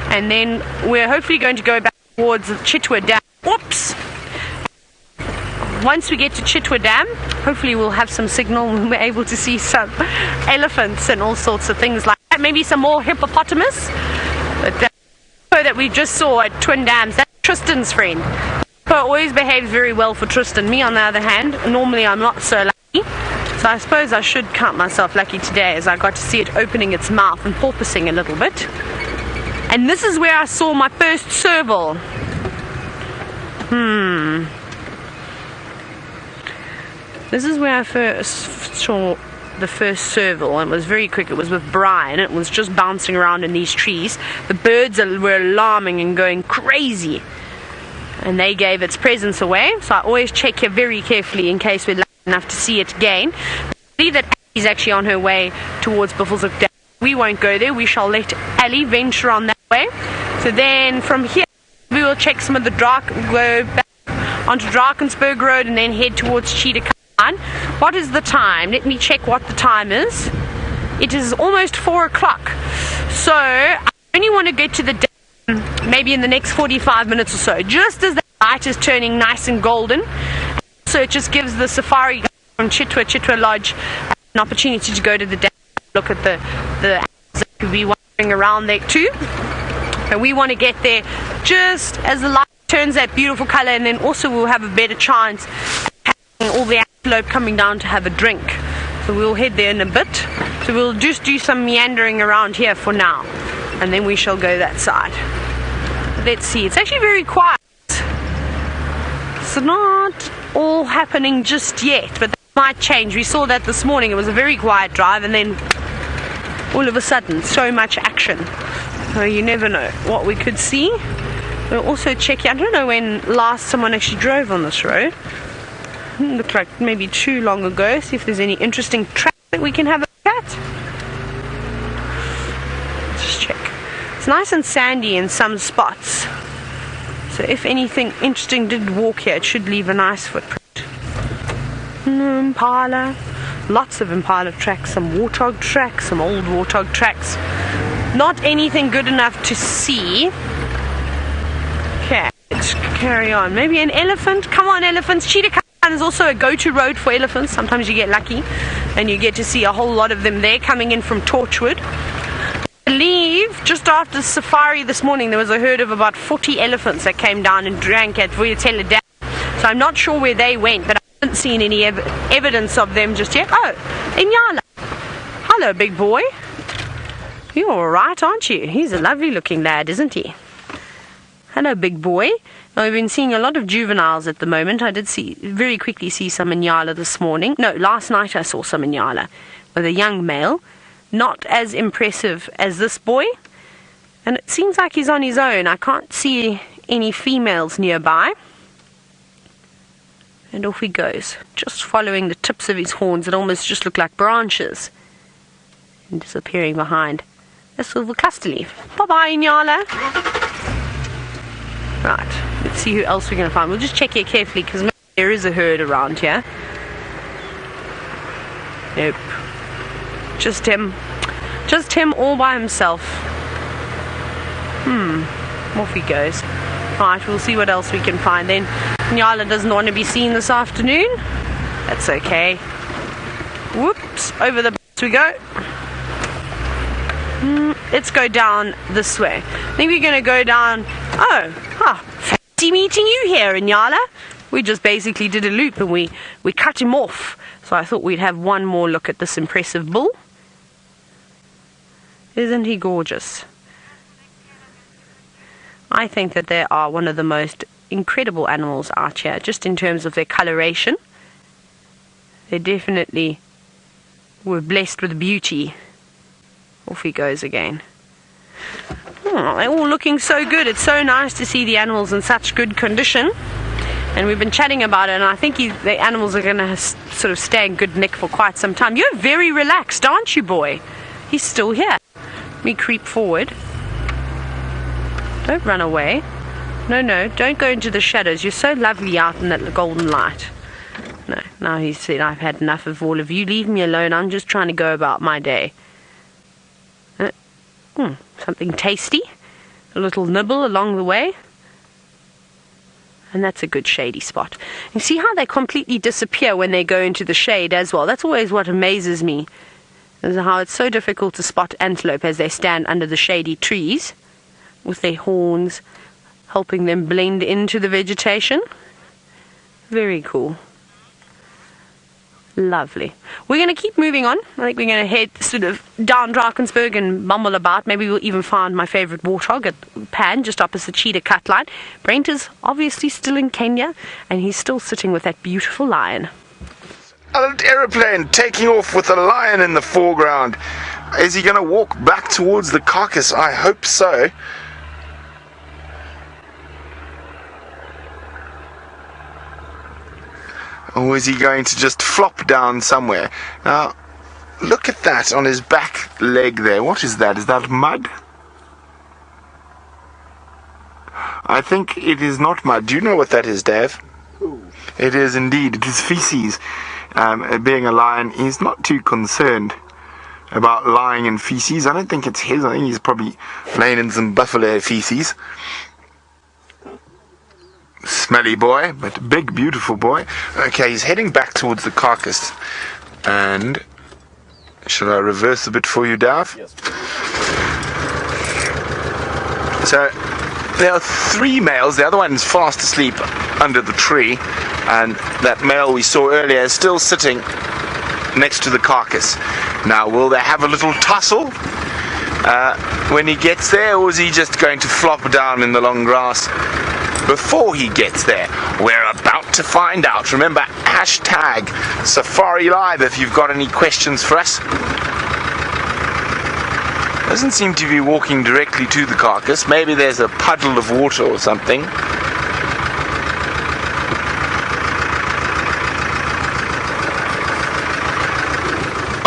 And then we're hopefully going to go back towards the Chitwa Dam. Whoops! Once we get to Chitwa Dam, hopefully we'll have some signal and we're able to see some elephants and all sorts of things like that. Maybe some more hippopotamus. But that we just saw at Twin Dams, that's Tristan's friend. Hippo always behaves very well for Tristan. Me, on the other hand, normally I'm not so lucky. So I suppose I should count myself lucky today, as I got to see it opening its mouth and porpoising a little bit. And this is where I saw my first serval. This is where I first saw the first serval, and it was very quick. It was with Brian. It was just bouncing around in these trees. The birds were alarming and going crazy, and they gave its presence away. So I always check here very carefully in case we're lucky enough to see it again. I see that Allie's actually on her way towards Bushbuck Dam. We won't go there. We shall let Allie venture on that way. So then from here we will check some of the go back onto Drakensberg Road and then head towards Cheetah Cut Line. What is the time? Let me check what the time is. It is almost 4 o'clock. So I only want to get to the dam maybe in the next 45 minutes or so, just as the light is turning nice and golden. So it just gives the safari from Chitwa Lodge an opportunity to go to the dam, look at the animals that could be wandering around there too. And we want to get there just as the light turns that beautiful color, and then also we'll have a better chance at having all the antelope coming down to have a drink. So we'll head there in a bit. So we'll just do some meandering around here for now, and then we shall go that side. Let's see, it's actually very quiet. It's not all happening just yet, but that might change. We saw that this morning. It was a very quiet drive, and then all of a sudden so much action. So you never know what we could see. We'll also check. I don't know when last someone actually drove on this road. It looked like maybe too long ago. See if there's any interesting tracks that we can have a look at. Just check. It's nice and sandy in some spots, so if anything interesting did walk here, it should leave a nice footprint. Impala, lots of impala tracks, some warthog tracks, some old warthog tracks. Not anything good enough to see. Okay, let's carry on. Maybe an elephant. Come on, elephants. Cheetah Cut Line is also a go-to road for elephants. Sometimes you get lucky and you get to see a whole lot of them there coming in from Torchwood. I believe just after the safari this morning there was a herd of about 40 elephants that came down and drank at Wildebeest Dam. So I'm not sure where they went, but I haven't seen any evidence of them just yet. Oh, Nyala. Hello, big boy. You're alright, aren't you? He's a lovely looking lad, isn't he? Hello, big boy. Now, we've been seeing a lot of juveniles at the moment. I did very quickly see some Nyala this morning. No, last night I saw some Nyala with a young male. Not as impressive as this boy. And it seems like he's on his own. I can't see any females nearby. And off he goes, just following the tips of his horns that almost just look like branches, and disappearing behind a silver cluster leaf. Bye-bye, Nyala. Right, let's Let's see who else we're going to find. We'll just check here carefully because maybe there is a herd around here. Nope. Just him. Just him all by himself. Off he goes. Right, we'll see what else we can find then. Nyala doesn't want to be seen this afternoon. That's okay. Whoops, over the we go. Let's go down this way. I think we're going to go down. Fancy meeting you here, Nyala. We just basically did a loop and we cut him off. So I thought we'd have one more look at this impressive bull. Isn't he gorgeous? I think that they are one of the most incredible animals out here, just in terms of their coloration. They definitely were blessed with beauty. Off he goes again. They're all looking so good. It's so nice to see the animals in such good condition. And we've been chatting about it, and I think the animals are going to sort of stay in good nick for quite some time. You're very relaxed, aren't you, boy? He's still here. Let me creep forward. Don't run away. No, don't go into the shadows. You're so lovely out in that golden light. No, now he said, I've had enough of all of you. Leave me alone. I'm just trying to go about my day. Something tasty. A little nibble along the way. And that's a good shady spot. You see how they completely disappear when they go into the shade as well. That's always what amazes me. Is how it's so difficult to spot antelope as they stand under the shady trees, with their horns helping them blend into the vegetation. Very cool. Lovely. We're going to keep moving on. I think we're going to head sort of down Drakensberg and bumble about. Maybe we'll even find my favorite warthog at Pan, just opposite Cheetah cut line. Brent is obviously still in Kenya, and he's still sitting with that beautiful lion. An aeroplane taking off with a lion in the foreground. Is he going to walk back towards the carcass? I hope so. Or is he going to just flop down somewhere? Now, look at that on his back leg there. What is that? Is that mud? I think it is not mud. Do you know what that is, Dave? Ooh. It is indeed. It is feces. Being a lion, he's not too concerned about lying in feces. I don't think it's his. I think he's probably laying in some buffalo feces. Smelly boy, but big, beautiful boy. Okay, he's heading back towards the carcass. And shall I reverse a bit for you, Dav? Yes. So there are 3 males. The other one is fast asleep under the tree, and that male we saw earlier is still sitting next to the carcass. Now, will they have a little tussle when he gets there, or is he just going to flop down in the long grass before he gets there? We're about to find out. Remember, hashtag Safari Live if you've got any questions for us. Doesn't seem to be walking directly to the carcass. Maybe there's a puddle of water or something.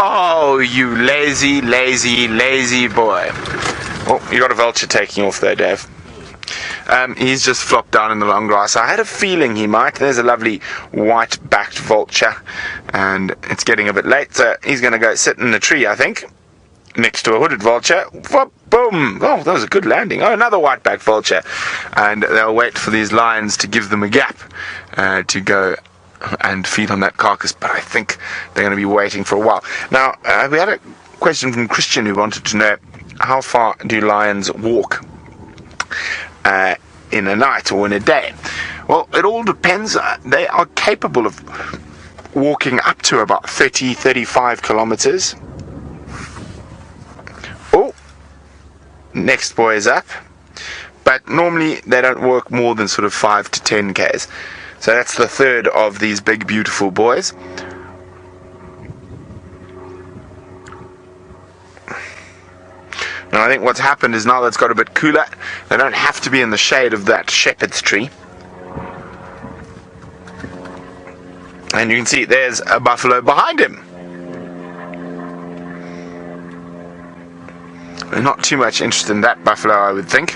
Oh, you lazy, lazy, lazy boy. Oh, you got a vulture taking off there, Dave. He's just flopped down in the long grass. I had a feeling he might. There's a lovely white-backed vulture, and it's getting a bit late, so he's going to go sit in the tree, I think, next to a hooded vulture. Whoop, boom! Oh, that was a good landing. Oh, another white-backed vulture. And they'll wait for these lions to give them a gap to go and feed on that carcass, but I think they're going to be waiting for a while. Now, we had a question from Christian who wanted to know, how far do lions walk in a night or in a day? Well, it all depends. They are capable of walking up to about 30-35 kilometers. Oh, next boy is up. But normally they don't walk more than sort of 5 to 10 k's. So that's the third of these big beautiful boys. And I think what's happened is now that it's got a bit cooler, they don't have to be in the shade of that shepherd's tree. And you can see there's a buffalo behind him. We're not too much interested in that buffalo, I would think,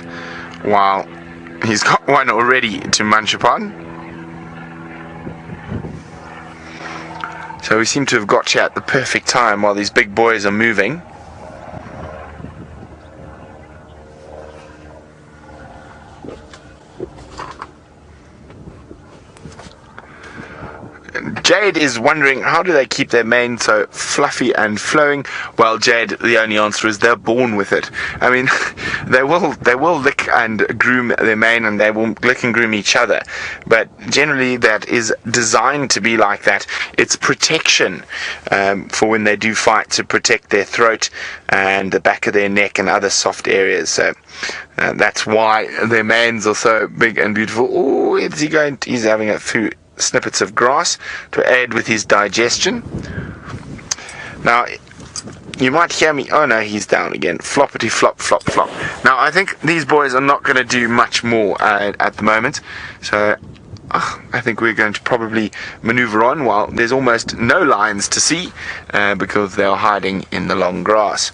while He's got one already to munch upon. So we seem to have got you at the perfect time while these big boys are moving. Jade is wondering, how do they keep their mane so fluffy and flowing? Well, Jade, the only answer is they're born with it. I mean, they will lick and groom their mane, and they will lick and groom each other. But generally, that is designed to be like that. It's protection for when they do fight, to protect their throat and the back of their neck and other soft areas. So that's why their manes are so big and beautiful. Oh, is he going? He's having a few snippets of grass to aid with his digestion. Now, you might hear me. Oh no, he's down again. Floppity flop, flop, flop. Now, I think these boys are not going to do much more at the moment. So, I think we're going to probably maneuver on while there's almost no lions to see because they are hiding in the long grass.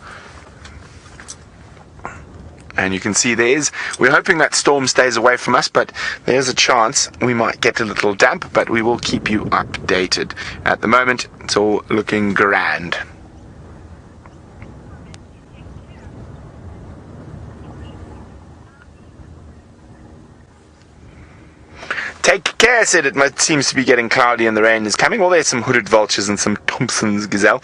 And you can see we're hoping that storm stays away from us, but there's a chance we might get a little damp, but we will keep you updated. At the moment, it's all looking grand. Take care, said it seems to be getting cloudy and the rain is coming. Well, there's some hooded vultures and some Thompson's gazelle.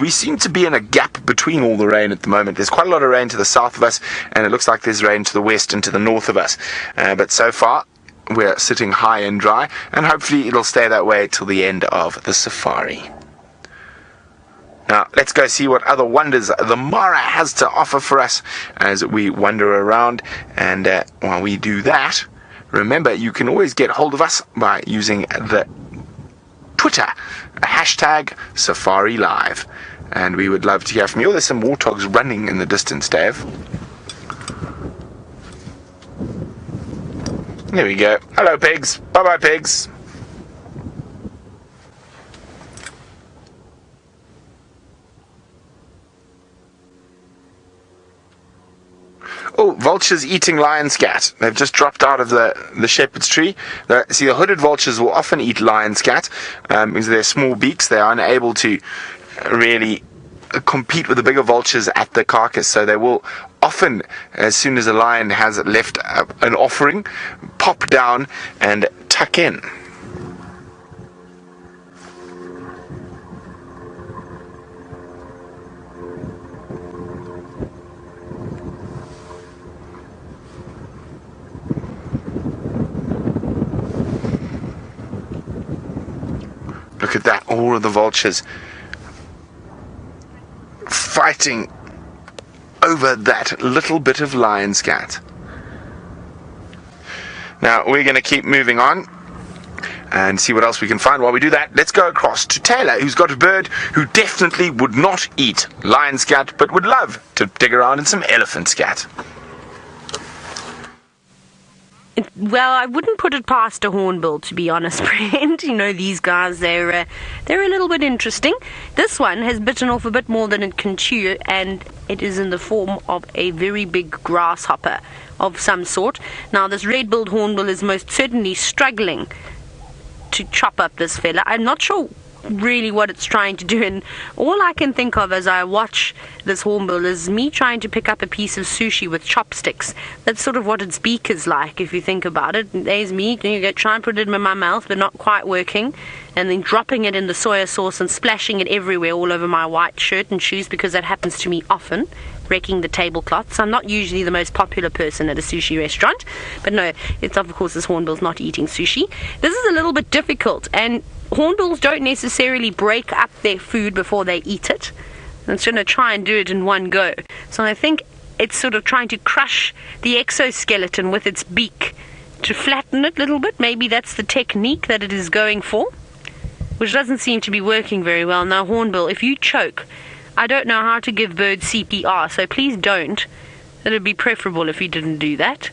We seem to be in a gap between all the rain at the moment. There's quite a lot of rain to the south of us, and it looks like there's rain to the west and to the north of us. But so far, we're sitting high and dry, and hopefully it'll stay that way till the end of the safari. Now, let's go see what other wonders the Mara has to offer for us as we wander around. And while we do that, remember, you can always get hold of us by using the Twitter, hashtag Safari Live. And we would love to hear from you. There's some warthogs running in the distance, Dave. There we go. Hello, pigs. Bye-bye, pigs. Oh, vultures eating lion scat. They've just dropped out of the shepherd's tree. See, the hooded vultures will often eat lion scat because they're small beaks. They are unable to really compete with the bigger vultures at the carcass. So they will often, as soon as a lion has left an offering, pop down and tuck in. Look at that, all of the vultures fighting over that little bit of lion scat. Now, we're going to keep moving on and see what else we can find. While we do that, let's go across to Taylor, who's got a bird who definitely would not eat lion scat, but would love to dig around in some elephant scat. Well, I wouldn't put it past a hornbill, to be honest, Brent. You know, these guys, they're a little bit interesting. This one has bitten off a bit more than it can chew, and it is in the form of a very big grasshopper of some sort. Now, this red-billed hornbill is most certainly struggling to chop up this fella. I'm not sure really what it's trying to do, and all I can think of as I watch this hornbill is me trying to pick up a piece of sushi with chopsticks. That's sort of what its beak is like, if you think about it. There's me, you go try and put it in my mouth, but not quite working, and then dropping it in the soya sauce and splashing it everywhere all over my white shirt and shoes, because that happens to me often, wrecking the tablecloths. I'm not usually the most popular person at a sushi restaurant, but no, it's of course this hornbill's not eating sushi. This is a little bit difficult, and hornbills don't necessarily break up their food before they eat it. It's going to try and do it in one go. So I think it's sort of trying to crush the exoskeleton with its beak to flatten it a little bit. Maybe that's the technique that it is going for, which doesn't seem to be working very well. Now, hornbill, if you choke, I don't know how to give birds CPR, so please don't. It would be preferable if you didn't do that.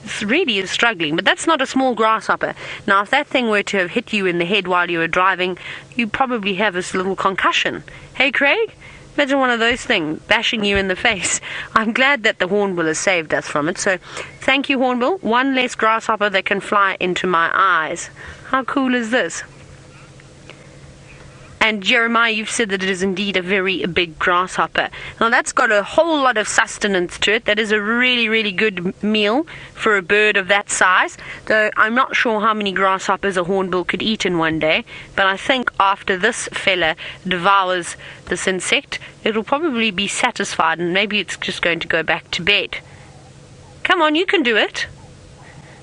It really is struggling, but that's not a small grasshopper. Now, if that thing were to have hit you in the head while you were driving, you'd probably have this little concussion. Hey, Craig? Imagine one of those things bashing you in the face. I'm glad that the Hornbill has saved us from it. So thank you, Hornbill. One less grasshopper that can fly into my eyes. How cool is this? And Jeremiah, you've said that it is indeed a very big grasshopper. Now that's got a whole lot of sustenance to it. That is a really, really good meal for a bird of that size. Though I'm not sure how many grasshoppers a hornbill could eat in one day. But I think after this fella devours this insect, it'll probably be satisfied and maybe it's just going to go back to bed. Come on, you can do it.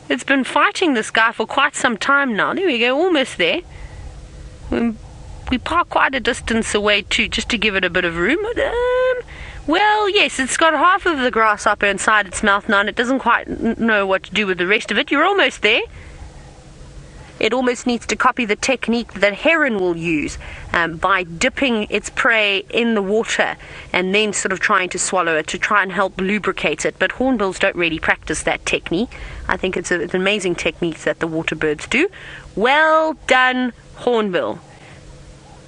It's been fighting this guy for quite some time now. There we go, almost there. We park quite a distance away too, just to give it a bit of room. Well, yes, it's got half of the grasshopper inside its mouth now, and it doesn't quite know what to do with the rest of it. You're almost there. It almost needs to copy the technique that heron will use by dipping its prey in the water and then sort of trying to swallow it to try and help lubricate it. But hornbills don't really practice that technique. I think it's an amazing technique that the water birds do. Well done, hornbill.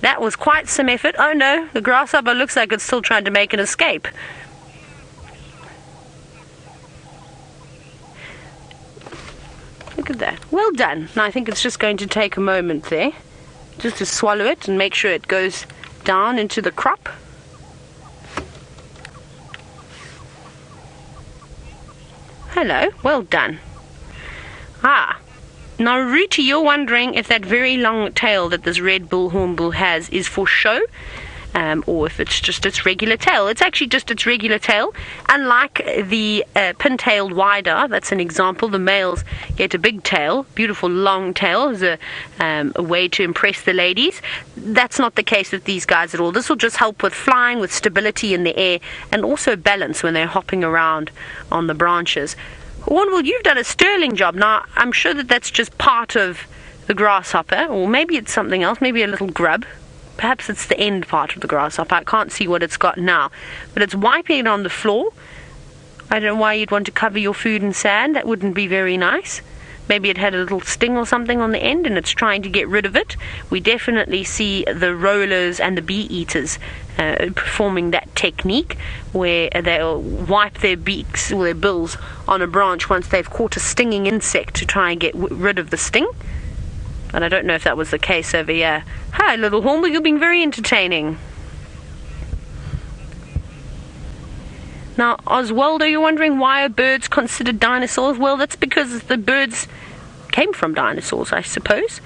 That was quite some effort. Oh no, the grasshopper looks like it's still trying to make an escape. Look at that. Well done. Now I think it's just going to take a moment there, just to swallow it and make sure it goes down into the crop. Hello, well done. Now, Ruti, you're wondering if that very long tail that this red hornbill has is for show, or if it's just its regular tail. It's actually just its regular tail. Unlike the pin-tailed wider, that's an example. The males get a big tail, beautiful long tail, as a way to impress the ladies. That's not the case with these guys at all. This will just help with flying, with stability in the air, and also balance when they're hopping around on the branches. Hornbill, you've done a sterling job. Now, I'm sure that that's just part of the grasshopper, or maybe it's something else, maybe a little grub. Perhaps it's the end part of the grasshopper. I can't see what it's got now. But it's wiping it on the floor. I don't know why you'd want to cover your food in sand. That wouldn't be very nice. Maybe it had a little sting or something on the end and it's trying to get rid of it. We definitely see the rollers and the bee eaters performing that technique where they'll wipe their beaks or their bills on a branch once they've caught a stinging insect to try and get rid of the sting. But I don't know if that was the case over here. Hi, little Hornbill, you're being very entertaining. Now, Oswaldo, you're wondering why are birds considered dinosaurs? Well, that's because the birds came from dinosaurs, I suppose.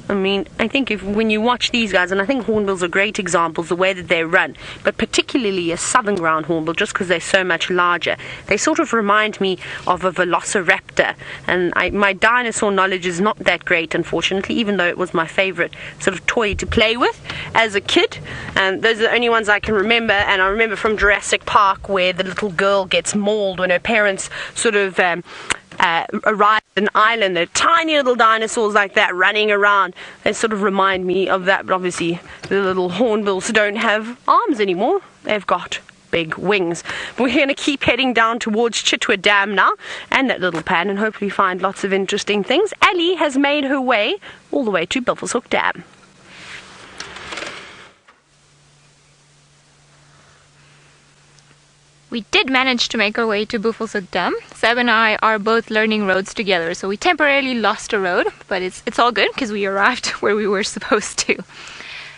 I mean, I think when you watch these guys, and I think hornbills are great examples, the way that they run, but particularly a southern ground hornbill, just because they're so much larger. They sort of remind me of a velociraptor, and my dinosaur knowledge is not that great, unfortunately, even though it was my favorite sort of toy to play with as a kid. And those are the only ones I can remember, and I remember from Jurassic Park where the little girl gets mauled when her parents sort of arrive at an island. They're tiny little dinosaurs like that running around. They sort of remind me of that, but obviously the little hornbills don't have arms anymore. They've got big wings. We're going to keep heading down towards Chitwa Dam now and that little pan and hopefully find lots of interesting things. Ali has made her way all the way to Buffelshoek Dam. We did manage to make our way to Buffelshoek Dam. Seb and I are both learning roads together, so we temporarily lost a road, but it's all good because we arrived where we were supposed to.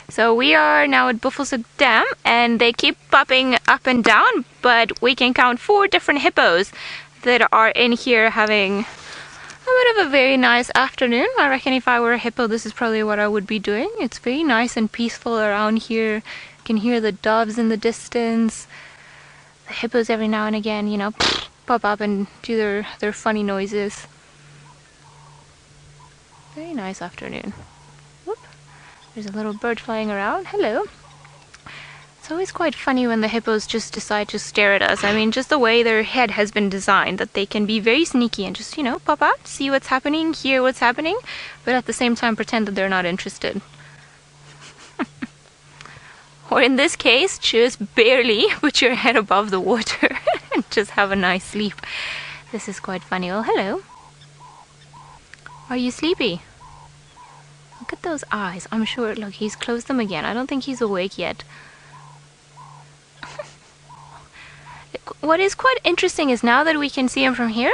So we are now at Buffelshoek Dam, and they keep popping up and down, but we can count 4 different hippos that are in here having a bit of a very nice afternoon. I reckon if I were a hippo, this is probably what I would be doing. It's very nice and peaceful around here. You can hear the doves in the distance. The hippos every now and again, you know, pop up and do their funny noises. Very nice afternoon. Whoop. There's a little bird flying around. Hello. It's always quite funny when the hippos just decide to stare at us. I mean, just the way their head has been designed, that they can be very sneaky and just, you know, pop out, see what's happening, hear what's happening, but at the same time pretend that they're not interested. Or in this case, just barely put your head above the water and just have a nice sleep. This is quite funny. Well, hello. Are you sleepy? Look at those eyes. I'm sure, look, he's closed them again. I don't think he's awake yet. What is quite interesting is now that we can see them from here,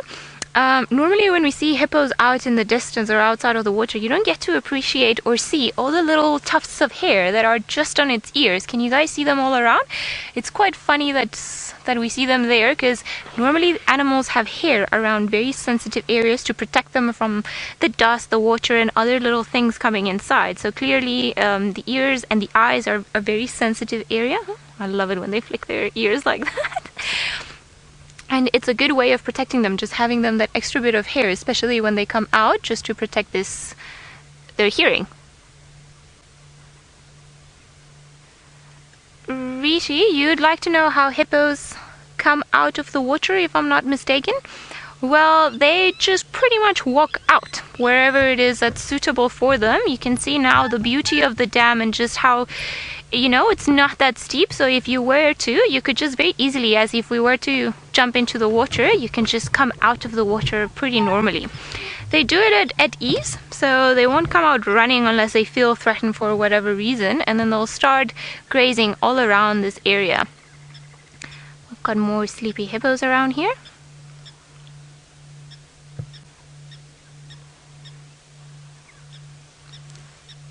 normally when we see hippos out in the distance or outside of the water, you don't get to appreciate or see all the little tufts of hair that are just on its ears. Can you guys see them all around? It's quite funny that we see them there, because normally animals have hair around very sensitive areas to protect them from the dust, the water, and other little things coming inside. So clearly the ears and the eyes are a very sensitive area. I love it when they flick their ears like that. And it's a good way of protecting them, just having them that extra bit of hair, especially when they come out, just to protect their hearing. Rishi, you'd like to know how hippos come out of the water, if I'm not mistaken? Well, they just pretty much walk out wherever it is that's suitable for them. You can see now the beauty of the dam and just how, it's not that steep. So if you were to, you could just very easily, as if we were to jump into the water, you can just come out of the water pretty normally. They do it at ease, so they won't come out running unless they feel threatened for whatever reason, and then they'll start grazing all around this area. We've got more sleepy hippos around here.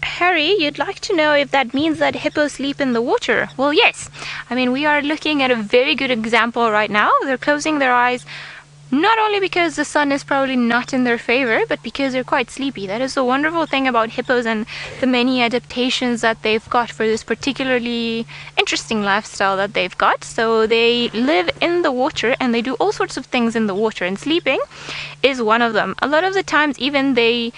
Harry, you'd like to know if that means that hippos sleep in the water. Well, yes. I mean, we are looking at a very good example right now. They're closing their eyes, not only because the sun is probably not in their favor, but because they're quite sleepy. That is the wonderful thing about hippos and the many adaptations that they've got for this particularly interesting lifestyle that they've got. So they live in the water and they do all sorts of things in the water, and sleeping is one of them. A lot of the times even they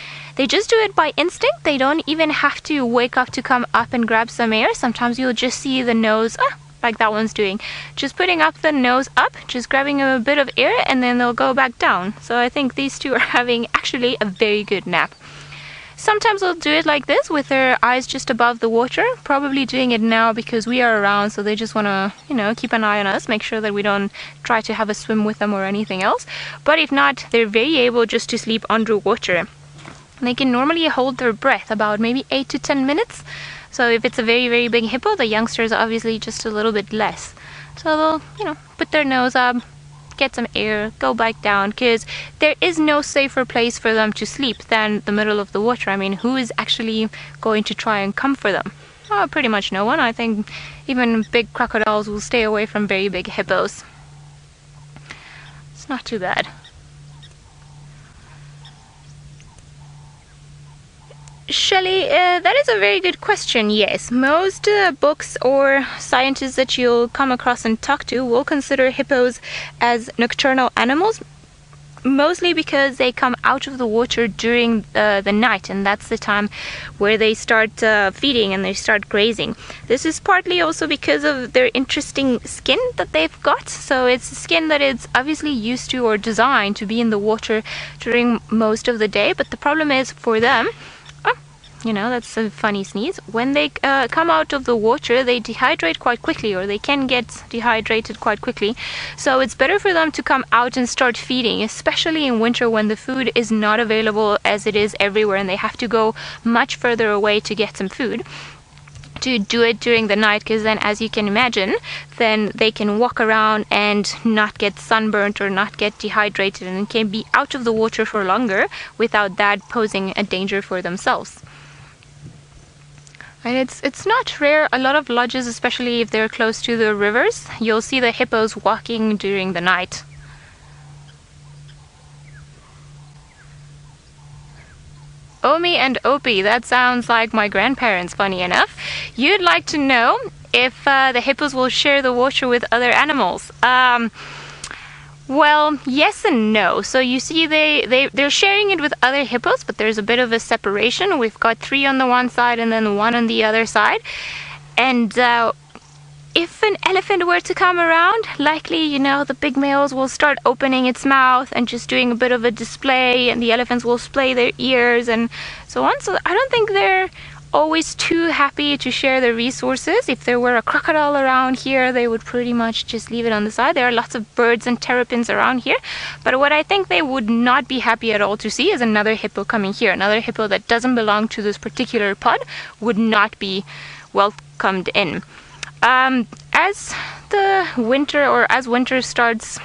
just do it by instinct. They don't even have to wake up to come up and grab some air. Sometimes you'll just see the nose, like that one's doing, just putting up the nose up, just grabbing a bit of air, and then they'll go back down. So I think these two are having actually a very good nap. Sometimes they'll do it like this with their eyes just above the water, probably doing it now because we are around, so they just want to, keep an eye on us, make sure that we don't try to have a swim with them or anything else. But if not, they're very able just to sleep underwater. They can normally hold their breath about maybe 8 to 10 minutes. So if it's a very, very big hippo, the youngsters are obviously just a little bit less. So they'll, put their nose up, get some air, go back down, because there is no safer place for them to sleep than the middle of the water. I mean, who is actually going to try and come for them? Oh, pretty much no one. I think even big crocodiles will stay away from very big hippos. It's not too bad. Shelley, that is a very good question. Yes, most books or scientists that you'll come across and talk to will consider hippos as nocturnal animals, mostly because they come out of the water during the night, and that's the time where they start feeding and they start grazing. This is partly also because of their interesting skin that they've got. So it's skin that is obviously used to or designed to be in the water during most of the day, but the problem is for them, that's a funny sneeze. When they come out of the water, they dehydrate quite quickly, or they can get dehydrated quite quickly. So it's better for them to come out and start feeding, especially in winter when the food is not available as it is everywhere and they have to go much further away to get some food. To do it during the night, because then, as you can imagine, then they can walk around and not get sunburnt or not get dehydrated, and can be out of the water for longer without that posing a danger for themselves. And it's not rare. A lot of lodges, especially if they're close to the rivers, you'll see the hippos walking during the night. Omi and Opie, that sounds like my grandparents, funny enough. You'd like to know if the hippos will share the water with other animals. Well, yes and no. So you see they're sharing it with other hippos, but there's a bit of a separation. We've got 3 on the one side and then 1 on the other side. And if an elephant were to come around, likely, the big males will start opening its mouth and just doing a bit of a display, and the elephants will splay their ears and so on. So I don't think they're always too happy to share their resources. If there were a crocodile around here, they would pretty much just leave it on the side. There are lots of birds and terrapins around here, but what I think they would not be happy at all to see is another hippo coming here. Another hippo that doesn't belong to this particular pod would not be welcomed in. As the winter, or as winter starts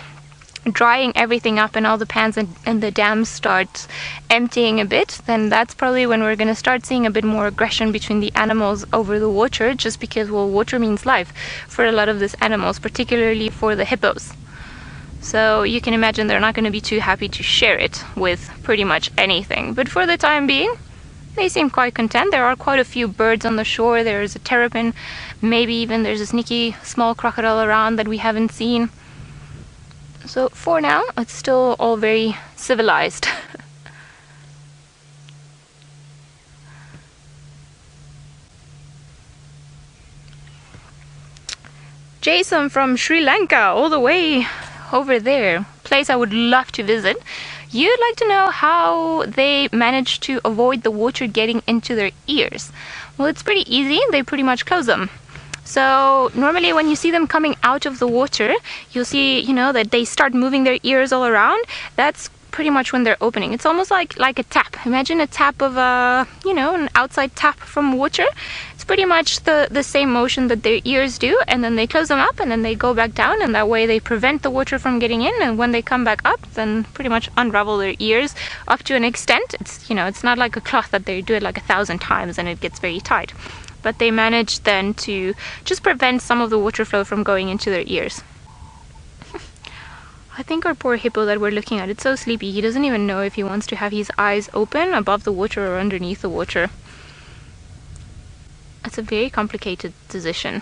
drying everything up and all the ponds and the dams start emptying a bit, then that's probably when we're going to start seeing a bit more aggression between the animals over the water, just because, well, water means life for a lot of these animals, particularly for the hippos. So you can imagine they're not going to be too happy to share it with pretty much anything. But for the time being, they seem quite content. There are quite a few birds on the shore. There's a terrapin, maybe even there's a sneaky small crocodile around that we haven't seen. So for now, it's still all very civilized. Jason from Sri Lanka, all the way over there, place I would love to visit. You'd like to know how they manage to avoid the water getting into their ears. Well, it's pretty easy. They pretty much close them. So normally when you see them coming out of the water, you'll see, you know, that they start moving their ears all around. That's pretty much when they're opening. It's almost like a tap. Imagine a tap of an outside tap from water. It's pretty much the same motion that their ears do, and then they close them up and then they go back down, and that way they prevent the water from getting in, and when they come back up, then pretty much unravel their ears up to an extent. It's not like a cloth that they do it like 1,000 times and it gets very tight. But they manage then to just prevent some of the water flow from going into their ears. I think our poor hippo that we're looking at, it's so sleepy, he doesn't even know if he wants to have his eyes open above the water or underneath the water. It's a very complicated decision.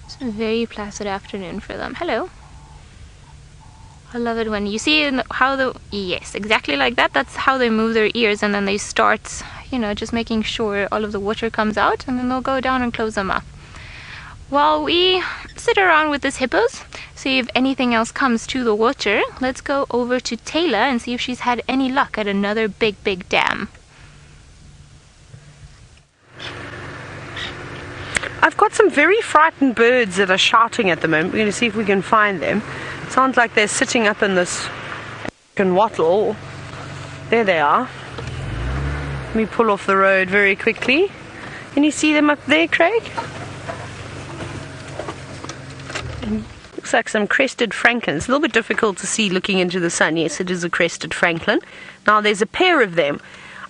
It's a very placid afternoon for them. Hello. I love it when you see yes, exactly like that. That's how they move their ears, and then they start, just making sure all of the water comes out, and then they'll go down and close them up. While we sit around with these hippos, see if anything else comes to the water, let's go over to Taylor and see if she's had any luck at another big dam. I've got some very frightened birds that are shouting at the moment. We're going to see if we can find them. Sounds like they're sitting up in this wattle. There they are. Let me pull off the road very quickly. Can you see them up there, Craig? Looks like some crested francolins. It's a little bit difficult to see looking into the sun. Yes, it is a crested francolin. Now there's a pair of them.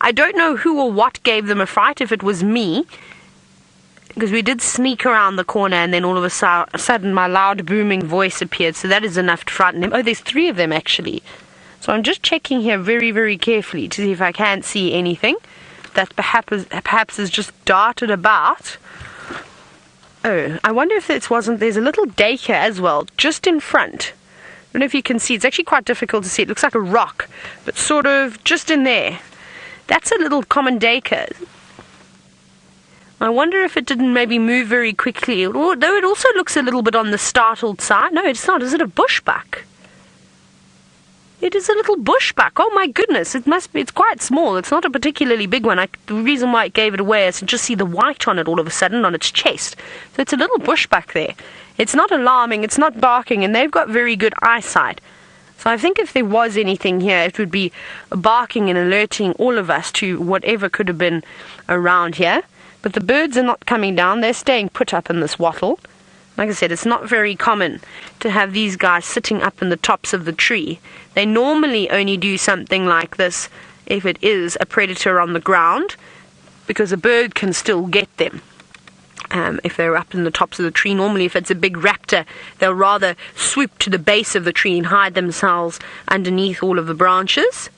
I don't know who or what gave them a fright, if it was me, because we did sneak around the corner and then all of a sudden my loud booming voice appeared, so that is enough to frighten them. Oh, there's 3 of them actually. So I'm just checking here very, very carefully to see if I can't see anything that perhaps is just darted about. Oh, I wonder if there's a little daycare as well, just in front. I don't know if you can see, it's actually quite difficult to see. It looks like a rock, but sort of just in there. That's a little common daycare. I wonder if it didn't maybe move very quickly, though it also looks a little bit on the startled side. No, it's not. Is it a bushbuck? It is a little bushbuck. Oh my goodness, it must be. It's quite small. It's not a particularly big one. The reason why it gave it away is to just see the white on it all of a sudden on its chest. So it's a little bushbuck there. It's not alarming, it's not barking, and they've got very good eyesight. So I think if there was anything here, it would be barking and alerting all of us to whatever could have been around here. But the birds are not coming down. They're staying put up in this wattle. Like I said, it's not very common to have these guys sitting up in the tops of the tree. They normally only do something like this if it is a predator on the ground, because a bird can still get them. If they're up in the tops of the tree, normally if it's a big raptor, they'll rather swoop to the base of the tree and hide themselves underneath all of the branches.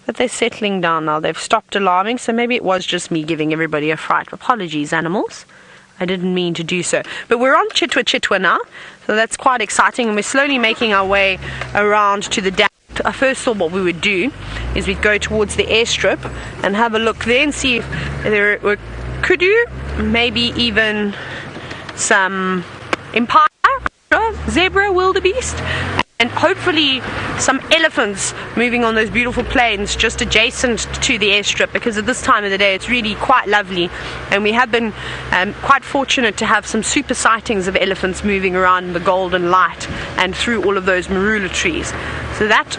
But they're settling down now. They've stopped alarming, so maybe it was just me giving everybody a fright. Apologies, animals. I didn't mean to do so. But we're on Chitwa now, so that's quite exciting, and we're slowly making our way around to the dam. I first thought what we would do is we'd go towards the airstrip and have a look there and see if there were kudu, maybe even some impala, zebra, wildebeest, and hopefully some elephants moving on those beautiful plains just adjacent to the airstrip, because at this time of the day it's really quite lovely, and we have been quite fortunate to have some super sightings of elephants moving around in the golden light and through all of those marula trees. So that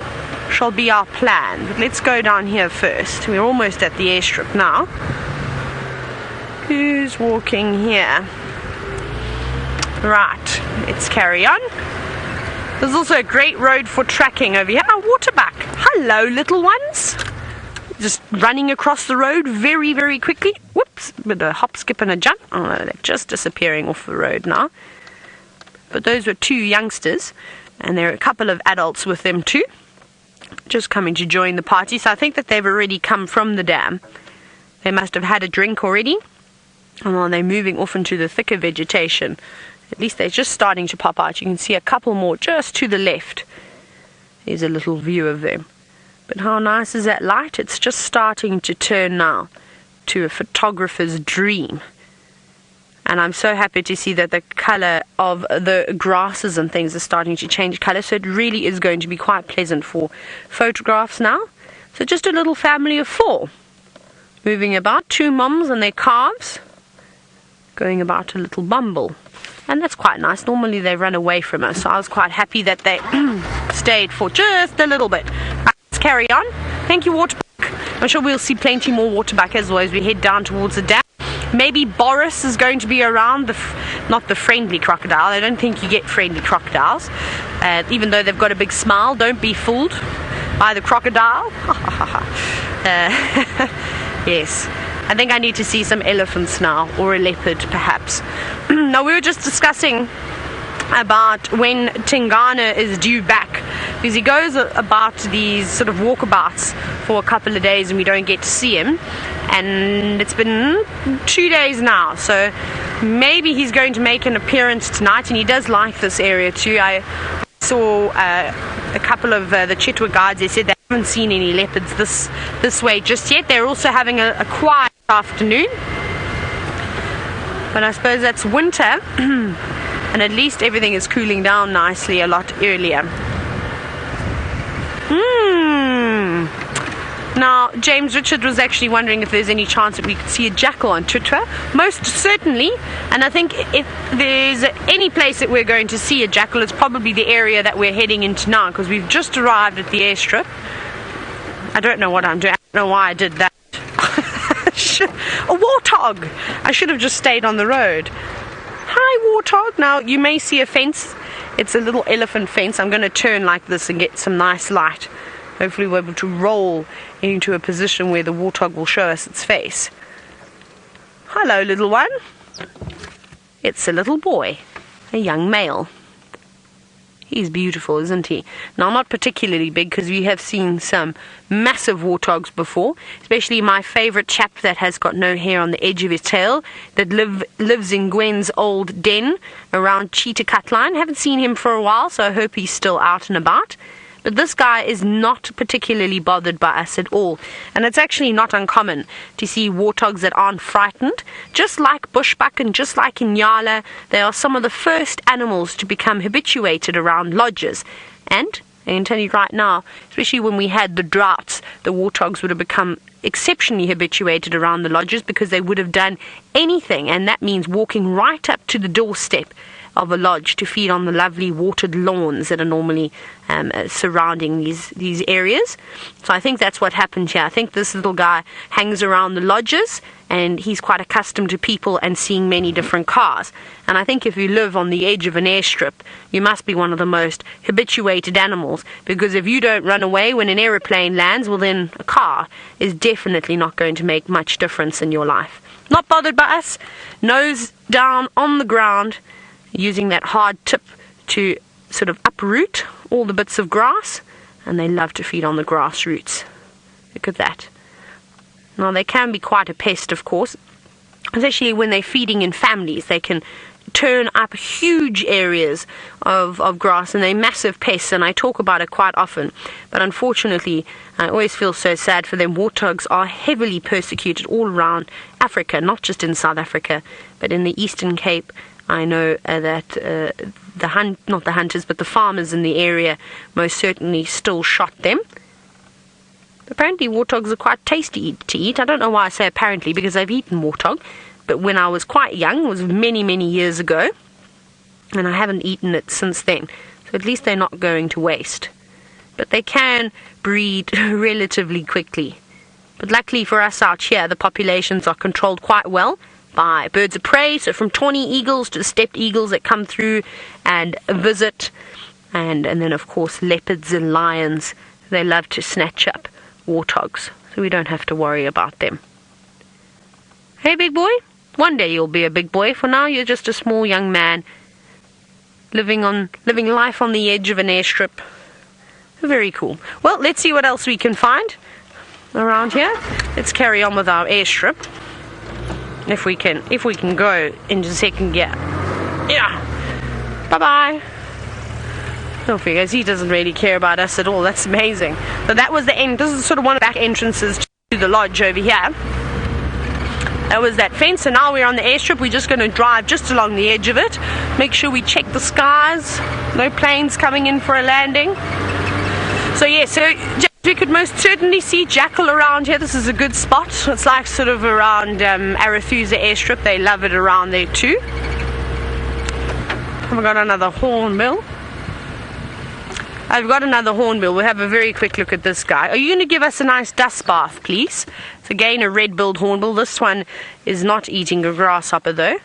shall be our plan. But let's go down here first. We're almost at the airstrip now. Who's walking here? Right, let's carry on. There's also a great road for tracking over here. Oh, waterbuck. Hello, little ones. Just running across the road very, very quickly. Whoops, with a hop, skip and a jump. Oh, they're just disappearing off the road now. But those were 2 youngsters, and there are a couple of adults with them too, just coming to join the party. So I think that they've already come from the dam. They must have had a drink already, and then they're moving off into the thicker vegetation. At least they're just starting to pop out. You can see a couple more just to the left. There's a little view of them. But how nice is that light? It's just starting to turn now to a photographer's dream. And I'm so happy to see that the colour of the grasses and things are starting to change colour. So it really is going to be quite pleasant for photographs now. So just a little family of 4 moving about. 2 mums and their calves going about a little bumble. And that's quite nice. Normally they run away from us, so I was quite happy that they stayed for just a little bit. Right, let's carry on. Thank you, waterbuck. I'm sure we'll see plenty more waterbuck as well as we head down towards the dam. Maybe Boris is going to be around, not the friendly crocodile. I don't think you get friendly crocodiles, even though they've got a big smile. Don't be fooled by the crocodile. Yes. I think I need to see some elephants now, or a leopard perhaps. Now, we were just discussing about when Tingana is due back, because he goes about these sort of walkabouts for a couple of days and we don't get to see him, and it's been 2 days now, so maybe he's going to make an appearance tonight, and he does like this area too. I saw a couple of the Chitwa guides. They said they haven't seen any leopards this way just yet. They're also having a quiet afternoon, but I suppose that's winter and at least everything is cooling down nicely a lot earlier. Now, James Richard was actually wondering if there's any chance that we could see a jackal on Chitwa. Most certainly, and I think if there's any place that we're going to see a jackal, it's probably the area that we're heading into now, because we've just arrived at the airstrip. I don't know what I'm doing. I don't know why I did that. A warthog! I should have just stayed on the road. Hi, warthog. Now, you may see a fence. It's a little elephant fence. I'm going to turn like this and get some nice light. Hopefully we're able to roll into a position where the warthog will show us its face. Hello, little one. It's a little boy, a young male. He's beautiful, isn't he? Now, not particularly big, because we have seen some massive warthogs before, especially my favourite chap that has got no hair on the edge of his tail, that lives in Gwen's old den around Cheetah Cutline. Haven't seen him for a while, so I hope he's still out and about. But this guy is not particularly bothered by us at all. And it's actually not uncommon to see warthogs that aren't frightened. Just like Bushbuck and just like in Nyala, they are some of the first animals to become habituated around lodges. And I can tell you right now, especially when we had the droughts, the warthogs would have become exceptionally habituated around the lodges, because they would have done anything, and that means walking right up to the doorstep of a lodge to feed on the lovely watered lawns that are normally surrounding these areas. So I think that's what happened here. I think this little guy hangs around the lodges, and he's quite accustomed to people and seeing many different cars. And I think if you live on the edge of an airstrip, you must be one of the most habituated animals, because if you don't run away when an aeroplane lands, well then a car is definitely not going to make much difference in your life. Not bothered by us, nose down on the ground, using that hard tip to sort of uproot all the bits of grass, and they love to feed on the grass roots. Look at that. Now, they can be quite a pest, of course, especially when they're feeding in families. They can turn up huge areas of grass, and they're massive pests, and I talk about it quite often. But unfortunately, I always feel so sad for them. Warthogs are heavily persecuted all around Africa, not just in South Africa, but in the Eastern Cape, I know that not the hunters, but the farmers in the area most certainly still shot them. Apparently warthogs are quite tasty to eat. I don't know why I say apparently, because I've eaten warthog, but when I was quite young, it was many, many years ago, and I haven't eaten it since then. So at least they're not going to waste. But they can breed relatively quickly. But luckily for us out here, the populations are controlled quite well by birds of prey, so from tawny eagles to the stepped eagles that come through and visit, and then of course leopards and lions. They love to snatch up warthogs, so we don't have to worry about them. Hey big boy, one day you'll be a big boy. For now you're just a small young man living life on the edge of an airstrip. Very cool. Well, let's see what else we can find around here. Let's carry on with our airstrip. If we can go into second gear. Yeah. Bye-bye. No figures, he doesn't really care about us at all. That's amazing. So that was the end. This is sort of one of the back entrances to the lodge over here. That was that fence, so now we're on the airstrip. We're just going to drive just along the edge of it. Make sure we check the skies. No planes coming in for a landing. So yeah, so we could most certainly see jackal around here. This is a good spot. It's like sort of around Arathusa airstrip. They love it around there too. Have we got another hornbill? I've got another hornbill. We'll have a very quick look at this guy. Are you going to give us a nice dust bath, please? It's again a red-billed hornbill. This one is not eating a grasshopper though.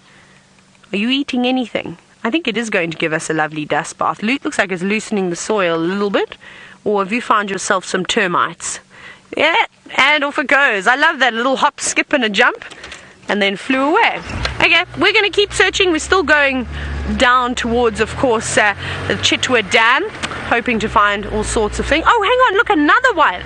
Are you eating anything? I think it is going to give us a lovely dust bath. Looks like it's loosening the soil a little bit. Or have you found yourself some termites? Yeah, and off it goes. I love that little hop, skip and a jump, and then flew away. Okay, we're going to keep searching. We're still going down towards, of course, the Chitwa Dam, hoping to find all sorts of things. Oh, hang on, look, another one.